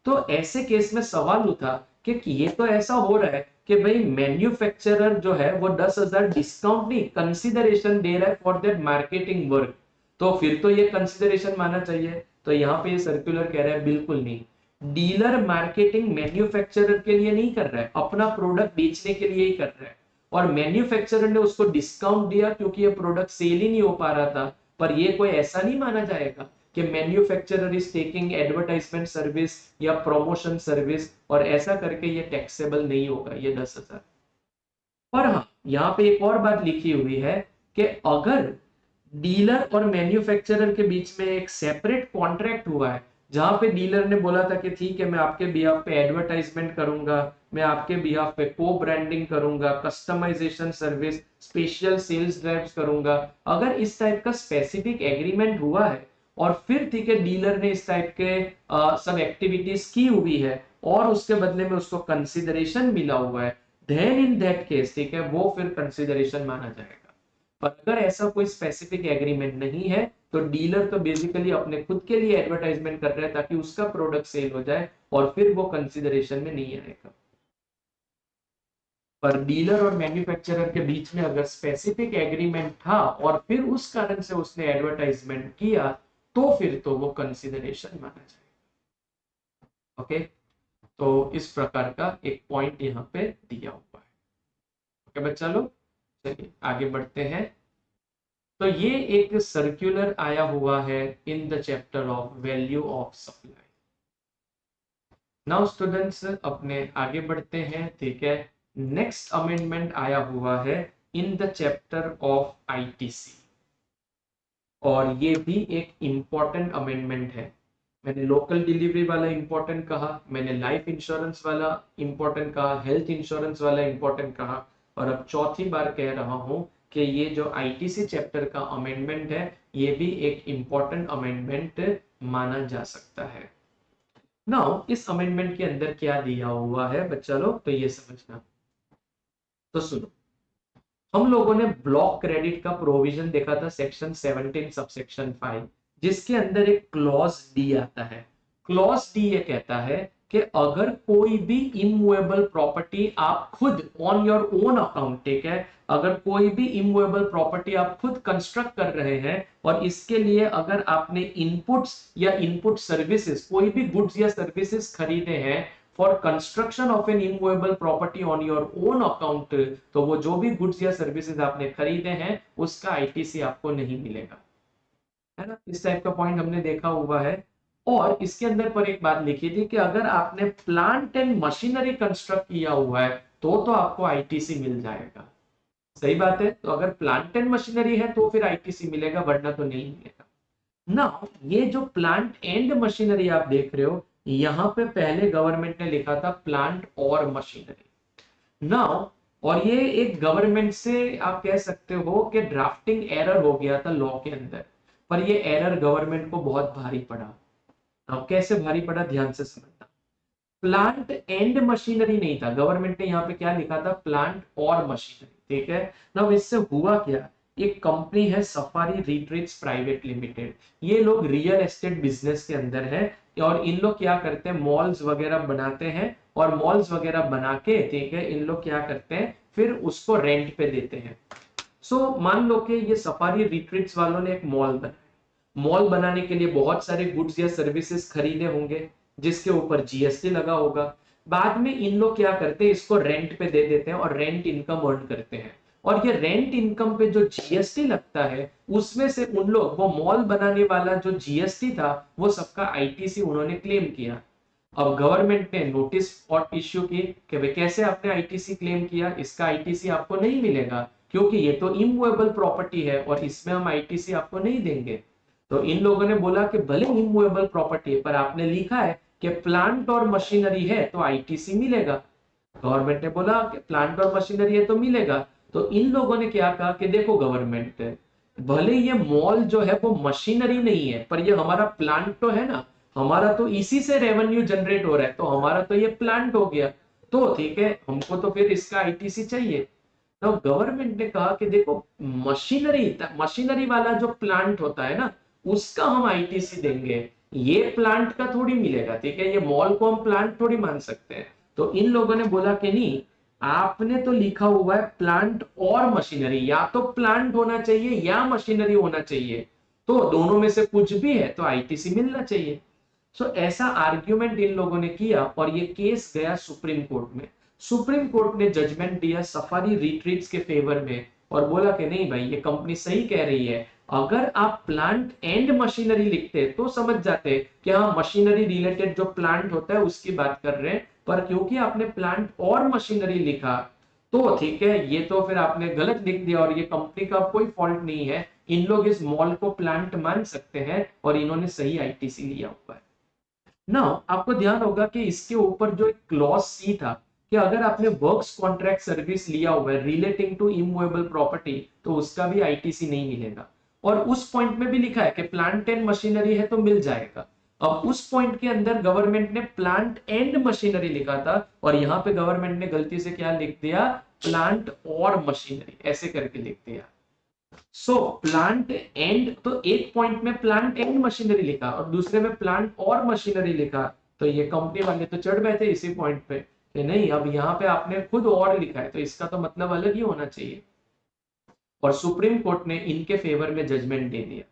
तो ऐसे केस में सवाल उठा कि ये तो ऐसा हो रहा है कि भाई मैन्युफैक्चरर जो है वो 10,000 डिस्काउंट नहीं कंसिडरेशन दे रहा है फॉर दैट मार्केटिंग वर्क, तो फिर तो ये कंसिडरेशन माना चाहिए। तो यहाँ पे ये सर्कुलर कह रहा है बिल्कुल नहीं, डीलर मार्केटिंग मैन्युफैक्चरर के लिए नहीं कर रहा है, अपना प्रोडक्ट बेचने के लिए ही कर रहा है, और मैन्युफैक्चरर ने उसको डिस्काउंट दिया क्योंकि ये प्रोडक्ट सेल ही नहीं हो पा रहा था। पर ये कोई ऐसा नहीं माना जाएगा कि manufacturer is taking advertisement service या प्रमोशन सर्विस, और ऐसा करके ये टैक्सेबल नहीं होगा ये 10,000। पर हाँ, यहाँ पे एक और बात लिखी हुई है कि अगर डीलर और मैन्युफैक्चरर के बीच में एक सेपरेट कॉन्ट्रैक्ट हुआ है, जहां पे डीलर ने बोला था कि ठीक है मैं आपके बिहाफ पे एडवर्टाइजमेंट करूंगा, मैं आपके बिहाफ पे को ब्रांडिंग करूंगा, customisation service, special sales drives करूंगा, अगर इस टाइप का स्पेसिफिक एग्रीमेंट हुआ है और फिर ठीक है डीलर ने इस टाइप के सब एक्टिविटीज की हुई है और उसके बदले में उसको कंसिडरेशन मिला हुआ है, देन इन दैट केस ठीक है वो फिर कंसिडरेशन माना जाएगा। पर अगर ऐसा कोई स्पेसिफिक एग्रीमेंट नहीं है तो डीलर तो बेसिकली अपने खुद के लिए एडवर्टाइजमेंट कर रहा है ताकि उसका प्रोडक्ट सेल हो जाए, और फिर वो कंसिडरेशन में नहीं आएगा। पर डीलर और मैन्युफैक्चरर के बीच में अगर स्पेसिफिक एग्रीमेंट था और फिर उस कारण से उसने एडवर्टाइजमेंट किया, तो फिर तो वो कंसिडरेशन माना जाएगा। ओके, तो इस प्रकार का एक पॉइंट यहाँ पे दिया हुआ है। ओके बच्चा लोग, चलिए आगे बढ़ते हैं। तो ये एक सर्कुलर आया हुआ है in the chapter of value of supply. Now students अपने आगे बढ़ते हैं, ठीक है। नेक्स्ट अमेंडमेंट आया हुआ है in the chapter of ITC, और ये भी एक इंपॉर्टेंट अमेंडमेंट है। मैंने लोकल डिलीवरी वाला इंपॉर्टेंट कहा, मैंने लाइफ इंश्योरेंस वाला इंपॉर्टेंट कहा, हेल्थ इंश्योरेंस वाला इंपॉर्टेंट कहा, और अब चौथी बार कह रहा हूं कि ये जो आईटीसी चैप्टर का अमेंडमेंट है ये भी एक इंपॉर्टेंट अमेंडमेंट माना जा सकता है। नाउ इस अमेंडमेंट के अंदर क्या दिया हुआ है बच्चा लोग, तो ये समझना। तो सुनो, हम लोगों ने ब्लॉक क्रेडिट का प्रोविजन देखा था सेक्शन 17 सबसेक्शन 5, जिसके अंदर एक क्लॉज डी आता है। क्लॉज डी ये कहता है कि अगर कोई भी इमूवेबल प्रॉपर्टी आप खुद ऑन योर ओन अकाउंट, ठीक है, अगर कोई भी इमूवेबल प्रॉपर्टी आप खुद कंस्ट्रक्ट कर रहे हैं और इसके लिए अगर आपने इनपुट्स या इनपुट सर्विसेज कोई भी गुड्स या सर्विसेज खरीदे हैं for construction of N immovable property on your own account, तो वो जो भी गुड्स या सर्विसेज आपने खरीदे हैं उसका आईटीसी आपको नहीं मिलेगा, है ना। इस टाइप का पॉइंट हमने देखा हुआ है। और इसके अंदर पर एक बात लिखी थी कि अगर आपने प्लांट एंड मशीनरी कंस्ट्रक्ट किया हुआ है तो आपको आईटीसी मिल जाएगा। सही बात है, तो अगर प्लांट एंड मशीनरी है तो फिर आईटीसी मिलेगा, वरना तो नहीं मिलेगा ना। ये जो प्लांट एंड मशीनरी आप देख रहे हो, यहां पे पहले गवर्नमेंट ने लिखा था प्लांट और मशीनरी नाउ, और ये एक गवर्नमेंट से आप कह सकते हो कि ड्राफ्टिंग एरर हो गया था लॉ के अंदर, पर ये एरर गवर्नमेंट को बहुत भारी पड़ा। अब कैसे भारी पड़ा, ध्यान से समझना। प्लांट एंड मशीनरी नहीं था, गवर्नमेंट ने यहाँ पे क्या लिखा था, प्लांट और मशीनरी। ठीक है ना। इससे हुआ क्या, एक कंपनी है सफारी रिट्रीट्स प्राइवेट लिमिटेड, ये लोग रियल एस्टेट बिजनेस के अंदर है, और इन लोग क्या करते हैं, मॉल्स वगैरह बनाते हैं, और मॉल्स वगैरह बना के, ठीक है, इन लोग क्या करते हैं, फिर उसको रेंट पे देते हैं। मान लो कि ये सफारी रिट्रीट्स वालों ने एक मॉल बनाया, मॉल बनाने के लिए बहुत सारे गुड्स या सर्विसेज खरीदे होंगे जिसके ऊपर जीएसटी लगा होगा। बाद में इन लोग क्या करते हैं, इसको रेंट पे दे देते हैं और रेंट इनकम अर्न करते हैं, और ये रेंट इनकम पे जो जीएसटी लगता है उसमें से उन लोग, वो मॉल बनाने वाला जो जीएसटी था वो सबका आईटीसी उन्होंने क्लेम किया। अब गवर्नमेंट ने नोटिस और इश्यू की कि भाई कैसे आपने आईटीसी क्लेम किया, इसका आईटीसी आपको नहीं मिलेगा क्योंकि ये तो इमूवेबल प्रॉपर्टी है और इसमें हम आईटीसी आपको नहीं देंगे। तो इन लोगों ने बोला कि भले इमूवेबल प्रॉपर्टी है पर आपने लिखा है कि प्लांट और मशीनरी है तो आईटीसी मिलेगा। गवर्नमेंट ने बोला कि प्लांट और मशीनरी है तो मिलेगा। तो इन लोगों ने क्या कहा कि देखो गवर्नमेंट, भले ये मॉल जो है वो मशीनरी नहीं है पर ये हमारा प्लांट तो है ना, हमारा तो इसी से रेवेन्यू जनरेट हो रहा है, तो हमारा तो ये प्लांट हो गया, तो ठीक है हमको तो फिर इसका आईटीसी चाहिए। तो गवर्नमेंट ने कहा कि देखो मशीनरी मशीनरी वाला जो प्लांट होता है ना उसका हम आईटीसी देंगे, ये प्लांट का थोड़ी मिलेगा। ठीक है, ये मॉल को हम प्लांट थोड़ी मान सकते हैं। तो इन लोगों ने बोला कि नहीं, आपने तो लिखा हुआ है प्लांट और मशीनरी, या तो प्लांट होना चाहिए या मशीनरी होना चाहिए, तो दोनों में से कुछ भी है तो आईटीसी मिलना चाहिए। ऐसा आर्ग्यूमेंट इन लोगों ने किया और ये केस गया सुप्रीम कोर्ट में। सुप्रीम कोर्ट ने जजमेंट दिया सफारी रिट्रीट्स के फेवर में और बोला कि नहीं भाई, ये कंपनी सही कह रही है, अगर आप प्लांट एंड मशीनरी लिखते तो समझ जाते कि हाँ मशीनरी रिलेटेड जो प्लांट होता है उसकी बात कर रहे हैं, पर क्योंकि आपने प्लांट और मशीनरी लिखा तो ठीक है, ये तो फिर आपने गलत लिख दिया और ये कंपनी का कोई फॉल्ट नहीं है, इन लोग इस मॉल को प्लांट मान सकते हैं और इन्होंने सही आईटीसी लिया हुआ है ना। आपको ध्यान होगा कि इसके ऊपर जो एक क्लॉज सी था कि अगर आपने वर्क्स कॉन्ट्रैक्ट सर्विस लिया हुआ है रिलेटिंग टू इमूवेबल प्रॉपर्टी तो उसका भी आईटीसी नहीं मिलेगा, और उस पॉइंट में भी लिखा है कि प्लांट एंड मशीनरी है तो मिल जाएगा। अब उस पॉइंट के अंदर गवर्नमेंट ने प्लांट एंड मशीनरी लिखा था और यहाँ पे गवर्नमेंट ने गलती से क्या लिख दिया, प्लांट और मशीनरी, ऐसे करके लिख दिया। प्लांट एंड, तो एक पॉइंट में प्लांट एंड मशीनरी लिखा और दूसरे में प्लांट और मशीनरी लिखा, तो ये कंपनी वाले तो चढ़ बैठे इसी पॉइंट पे कि नहीं, अब यहाँ पे आपने खुद और लिखा है तो इसका तो मतलब अलग ही होना चाहिए, और सुप्रीम कोर्ट ने इनके फेवर में जजमेंट दे दिया।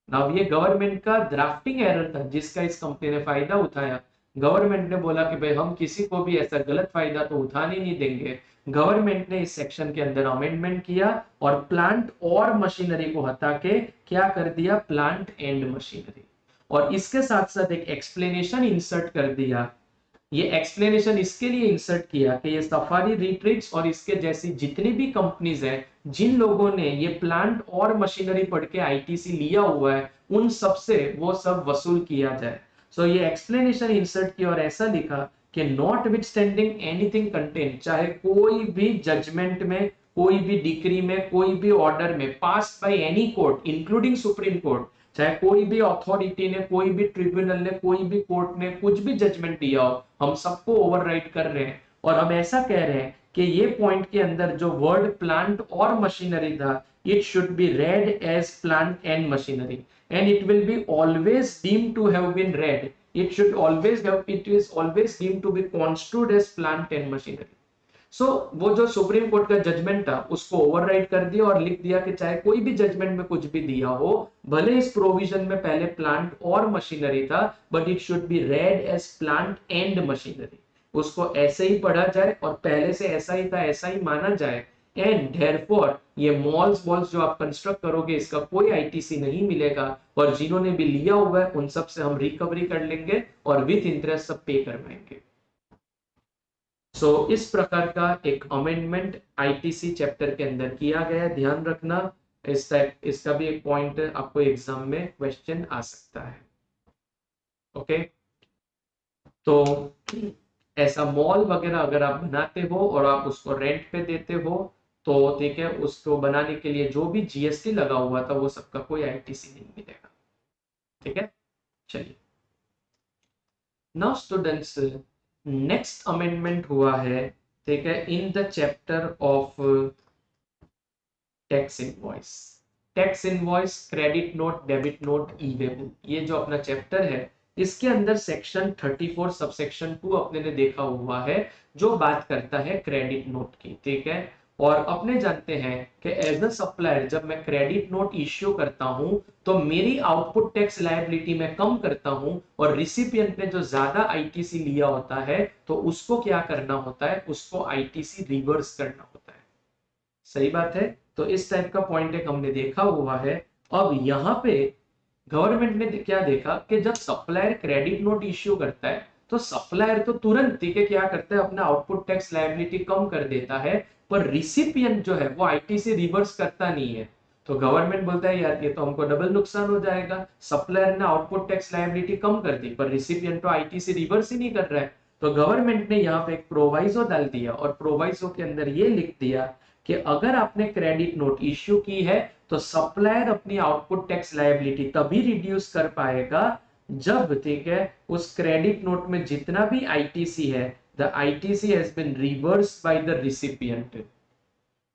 अब ये गवर्नमेंट का ड्राफ्टिंग एरर था जिसका इस कंपनी ने फायदा उठाया। गवर्नमेंट ने बोला कि भाई हम किसी को भी ऐसा गलत फायदा तो उठाने नहीं देंगे। गवर्नमेंट ने इस सेक्शन के अंदर अमेंडमेंट किया और प्लांट और मशीनरी को हटा के क्या कर दिया, प्लांट एंड मशीनरी, और इसके साथ साथ एक एक्सप्लेनेशन इंसर्ट कर दिया। ये एक्सप्लेनेशन इसके लिए इंसर्ट किया कि ये सफारी रिट्रीट्स और इसके जैसी जितनी भी कंपनीज हैं जिन लोगों ने ये प्लांट और मशीनरी पढ़ के आईटीसी लिया हुआ है उन सब से वो सब वसूल किया जाए। ये एक्सप्लेनेशन इंसर्ट किया और ऐसा लिखा कि not with standing anything contain, चाहे कोई भी जजमेंट में, कोई भी डिक्री में, कोई भी ऑर्डर में pass by any court including supreme court, चाहे कोई भी अथॉरिटी ने, कोई भी ट्रिब्यूनल ने, कोई भी कोर्ट ने कुछ भी जजमेंट दिया हो, हम सबको ओवरराइड कर रहे हैं और हम ऐसा कह रहे हैं कि ये पॉइंट के अंदर जो वर्ड प्लांट और मशीनरी था, it should be read as plant and machinery and it will be always deemed to have been read, it should always have, it is always deemed to be construed as plant and machinery. वो जो supreme court का judgement था उसको override कर दिया और लिख दिया कि चाहे कोई भी जजमेंट में कुछ भी दिया हो, भले इस प्रोविजन में पहले प्लांट और मशीनरी था, but it should be read as plant and machinery, उसको ऐसे ही पढ़ा जाए और पहले से ऐसा ही था ऐसा ही माना जाए। एंड देयरफॉर ये मॉल्स वॉल्स जो आप कंस्ट्रक्ट करोगे इसका कोई आईटीसी नहीं मिलेगा, और जिन्होंने भी लिया हुआ है उन सब से हम रिकवरी कर लेंगे और विथ इंटरेस्ट सब पे करवाएंगे। सो इस प्रकार का एक अमेंडमेंट आईटीसी चैप्टर के अंदर किया गया है, ध्यान रखना। इस टाइप इसका भी एक पॉइंट आपको एग्जाम में क्वेश्चन आ सकता है। ओके, तो ऐसा मॉल वगैरह अगर आप बनाते हो और आप उसको रेंट पे देते हो तो ठीक है, उसको बनाने के लिए जो भी जीएसटी लगा हुआ था वो सबका कोई आईटीसी नहीं मिलेगा। ठीक है, चलिए नाउ स्टूडेंट्स, नेक्स्ट अमेंडमेंट हुआ है, ठीक है, in the chapter of tax invoice. Tax invoice, credit note, debit note, e waybill, ये जो अपना चैप्टर है इसके अंदर सेक्शन 34 सबसेक्शन 2 अपने ने देखा हुआ है जो बात करता है क्रेडिट नोट की। ठीक है, और अपने जानते हैं कि एज अ सप्लायर जब मैं क्रेडिट नोट इश्यू करता हूं तो मेरी आउटपुट टैक्स लायबिलिटी में कम करता हूं, और रिसिपिएंट ने जो ज्यादा आईटीसी लिया होता है तो उसको क्या करना होता है, उसको आईटीसी रिवर्स करना होता है। सही बात है, तो इस टाइप का पॉइंट एक हमने देखा हुआ है। अब यहाँ पे गवर्नमेंट ने क्या देखा कि जब सप्लायर क्रेडिट नोट इश्यू करता है तो सप्लायर तो तुरंत ठीक है क्या करता है, अपना आउटपुट टैक्स लायबिलिटी कम कर देता है, पर रिसिपिएंट जो है वो आईटीसी रिवर्स करता नहीं है। तो गवर्नमेंट बोलता है यार ये तो हमको डबल नुकसान हो जाएगा, सप्लायर ने आउटपुट टैक्स लायबिलिटी कम कर दी पर रिसिपिएंट तो आईटीसी रिवर्स ही नहीं कर रहा है। तो गवर्नमेंट ने यहाँ पे एक प्रोवाइजो डाल दिया, और प्रोवाइजो के अंदर ये लिख दिया कि अगर आपने क्रेडिट नोट इश्यू की है तो सप्लायर अपनी आउटपुट टैक्स लायबिलिटी तभी रिड्यूस कर पाएगा जब ठीक है उस क्रेडिट नोट में जितना भी आईटीसी है, the ITC has been reversed by the recipient.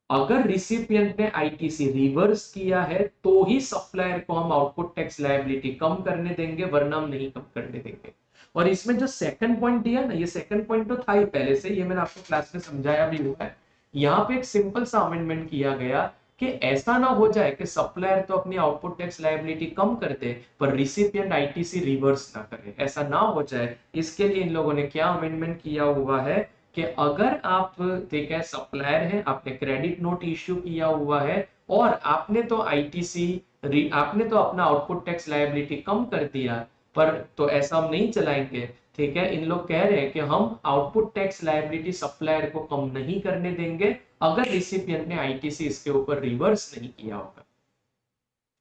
अगर रिसिपिएंट ने आईटीसी रिवर्स किया है तो ही सप्लायर को हम आउटपुट टैक्स लायबिलिटी कम करने देंगे, वरना हम नहीं कम करने देंगे। और इसमें जो सेकंड पॉइंट दिया ना, ये सेकंड पॉइंट तो था ही पहले से, ये मैंने आपको क्लास में समझाया भी हुआ है। यहाँ पे एक सिंपल सा अमेंडमेंट किया गया कि ऐसा ना हो जाए कि सप्लायर तो अपनी आउटपुट टैक्स लायबिलिटी कम कर दे पर रिसिपिएंट आईटीसी रिवर्स ना करे, ऐसा ना हो जाए। इसके लिए इन लोगों ने क्या अमेंडमेंट किया हुआ है कि अगर आप ठीक है सप्लायर हैं, आपने क्रेडिट नोट इश्यू किया हुआ है और आपने तो आईटीसी आपने तो अपना आउटपुट टैक्स लायबिलिटी कम कर दिया, पर तो ऐसा हम नहीं चलाएंगे। ठीक है, इन लोग कह रहे हैं कि हम आउटपुट टैक्स लायबिलिटी सप्लायर को कम नहीं करने देंगे अगर रिसिपिएंट ने आईटीसी इसके ऊपर रिवर्स नहीं किया होगा।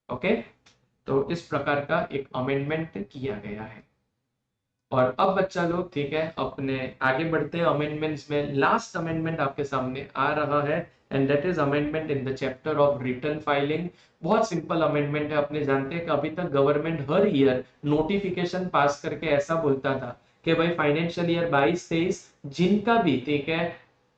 ओके, तो इस प्रकार का एक अमेंडमेंट किया गया है। और अब बच्चा लोग ठीक है अपने आगे बढ़ते हैं अमेंडमेंट्स में। लास्ट अमेंडमेंट आपके सामने आ रहा है and that is amendment in the chapter of return filing. बहुत सिंपल अमेंडमेंट है। अपने जानते हैं कि अभी तक गवर्नमेंट हर ईयर नोटिफिकेशन पास करके ऐसा बोलता था कि भाई फाइनेंशियल ईयर 22-23 जिनका भी ठीक है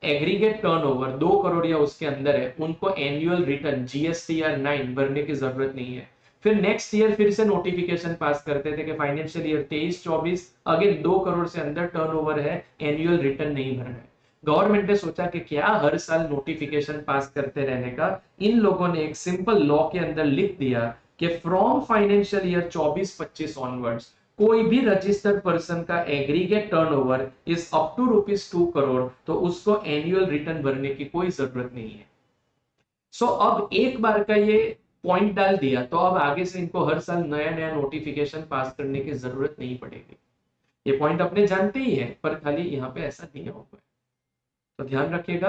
एग्रीगेट टर्नओवर 2 करोड़ या उसके अंदर है उनको एनुअल रिटर्न जीएसटीआर 9 भरने की जरूरत नहीं है। फिर नेक्स्ट ईयर फिर से नोटिफिकेशन पास करते थे कि फाइनेंशियल ईयर 23-24 अगेन 2 करोड़ से अंदर टर्नओवर है, एनुअल रिटर्न नहीं भरना है। गवर्नमेंट ने सोचा कि क्या हर साल नोटिफिकेशन पास करते रहने का, इन लोगों ने एक सिंपल लॉ के अंदर लिख दिया कि फ्रॉम फाइनेंशियल ईयर 24-25 ऑनवर्ड्स कोई भी रजिस्टर्ड पर्सन का aggregate turnover is up to ₹2 crore तो उसको एनुअल रिटर्न भरने की कोई जरूरत नहीं है। सो अब एक बार का ये पॉइंट डाल दिया तो अब आगे से इनको हर साल नया नया नोटिफिकेशन पास करने की जरूरत नहीं पड़ेगी। ये पॉइंट अपने जानते ही है, पर खाली यहाँ पे ऐसा दिया हुआ है तो ध्यान रखिएगा।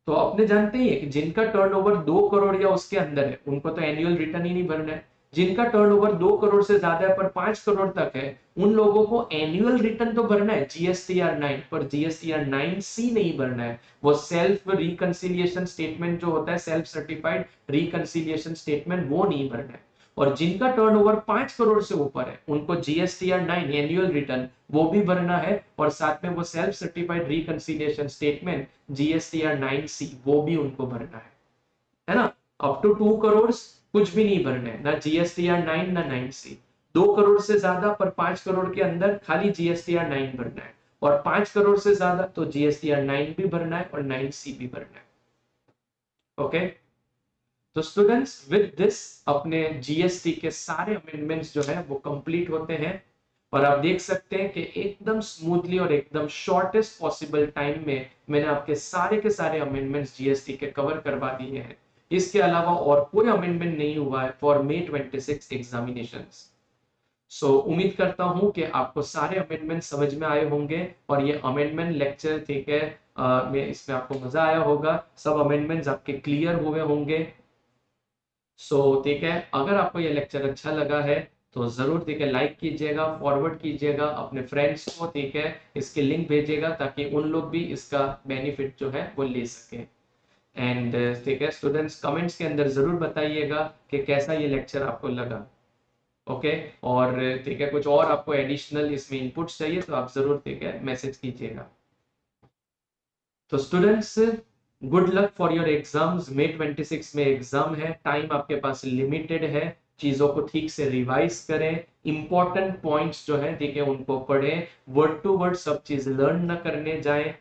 तो अपने जानते ही है कि जिनका टर्नओवर 2 करोड़ या उसके अंदर है उनको तो एनुअल रिटर्न ही नहीं भरना है। जिनका टर्नओवर 2 करोड़ से ज्यादा है पर 5 करोड़ तक है उन लोगों को एनुअल रिटर्न तो भरना है जीएसटीआर 9, पर जीएसटीआर 9C नहीं भरना है। वो सेल्फ रिकंसिलिएशन स्टेटमेंट जो होता है, सेल्फ सर्टिफाइड रिकंसिलिएशन स्टेटमेंट, वो नहीं भरना है। और जिनका टर्नओवर 5 करोड़ से ऊपर है उनको जीएसटीआर 9 एनुअल रिटर्न वो भी भरना है, और साथ में वो self certified reconciliation statement GSTR 9C वो भी उनको भरना है ना। अप टू 2 करोड़ कुछ भी नहीं भरना है, ना जीएसटीआर 9 ना 9C। 2 करोड़ से ज्यादा पर 5 करोड़ के अंदर खाली जीएसटीआर 9 भरना है, और 5 करोड़ से ज्यादा तो जीएसटीआर 9 भी भरना है और 9C भी भरना है। ओके, तो स्टूडेंट्स विद दिस अपने जीएसटी के सारे अमेंडमेंट्स जो है वो कंप्लीट होते हैं। और आप देख सकते हैं कि एकदम स्मूथली और एकदम शॉर्टेस्ट पॉसिबल टाइम में मैंने आपके सारे के सारे अमेंडमेंट्स जीएसटी के कवर करवा दिए हैं। इसके अलावा और कोई अमेंडमेंट नहीं हुआ है फॉर मे 26 एग्जामिनेशंस। उम्मीद करता हूं कि आपको सारे अमेंडमेंट समझ में आए होंगे और ये अमेंडमेंट लेक्चर, ठीक है, में इसमें आपको मजा आया होगा, सब अमेंडमेंट्स आपके क्लियर हुए होंगे। ठीक है, अगर आपको ये लेक्चर अच्छा लगा है तो जरूर, ठीक है, लाइक कीजिएगा, फॉरवर्ड कीजिएगा अपने फ्रेंड्स को, ठीक है, इसके लिंक भेजिएगा ताकि उन लोग भी इसका बेनिफिट जो है वो ले सके। एंड ठीक है स्टूडेंट्स, कमेंट्स के अंदर जरूर बताइएगा कि कैसा ये लेक्चर आपको लगा। ओके, और ठीक है, कुछ और आपको एडिशनल इसमें इनपुट्स चाहिए तो आप जरूर, ठीक है, मैसेज कीजिएगा। तो students, good luck for your exams. May 26 में एग्जाम है, टाइम आपके पास लिमिटेड है, चीजों को ठीक से रिवाइज करें, इंपॉर्टेंट पॉइंट्स जो है, ठीक है, उनको पढ़ें, वर्ड टू वर्ड सब चीज लर्न न करने जाएं,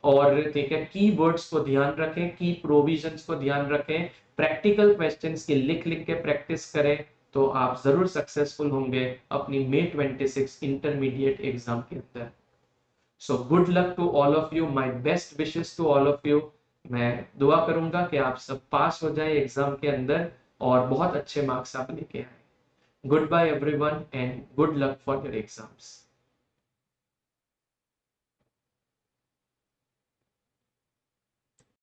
और ठीक है, की वर्ड्स को ध्यान रखें, की प्रोविजंस को ध्यान रखें, प्रैक्टिकल क्वेश्चंस की लिख लिख के प्रैक्टिस करें, तो आप जरूर सक्सेसफुल होंगे अपनी मे 26 इंटरमीडिएट एग्जाम के अंदर। So good luck to all of you, my best wishes to all of you. मैं दुआ करूंगा कि आप सब पास हो जाए एग्जाम के अंदर और बहुत अच्छे मार्क्स आप लेके आए। Good bye everyone and good luck for your exams.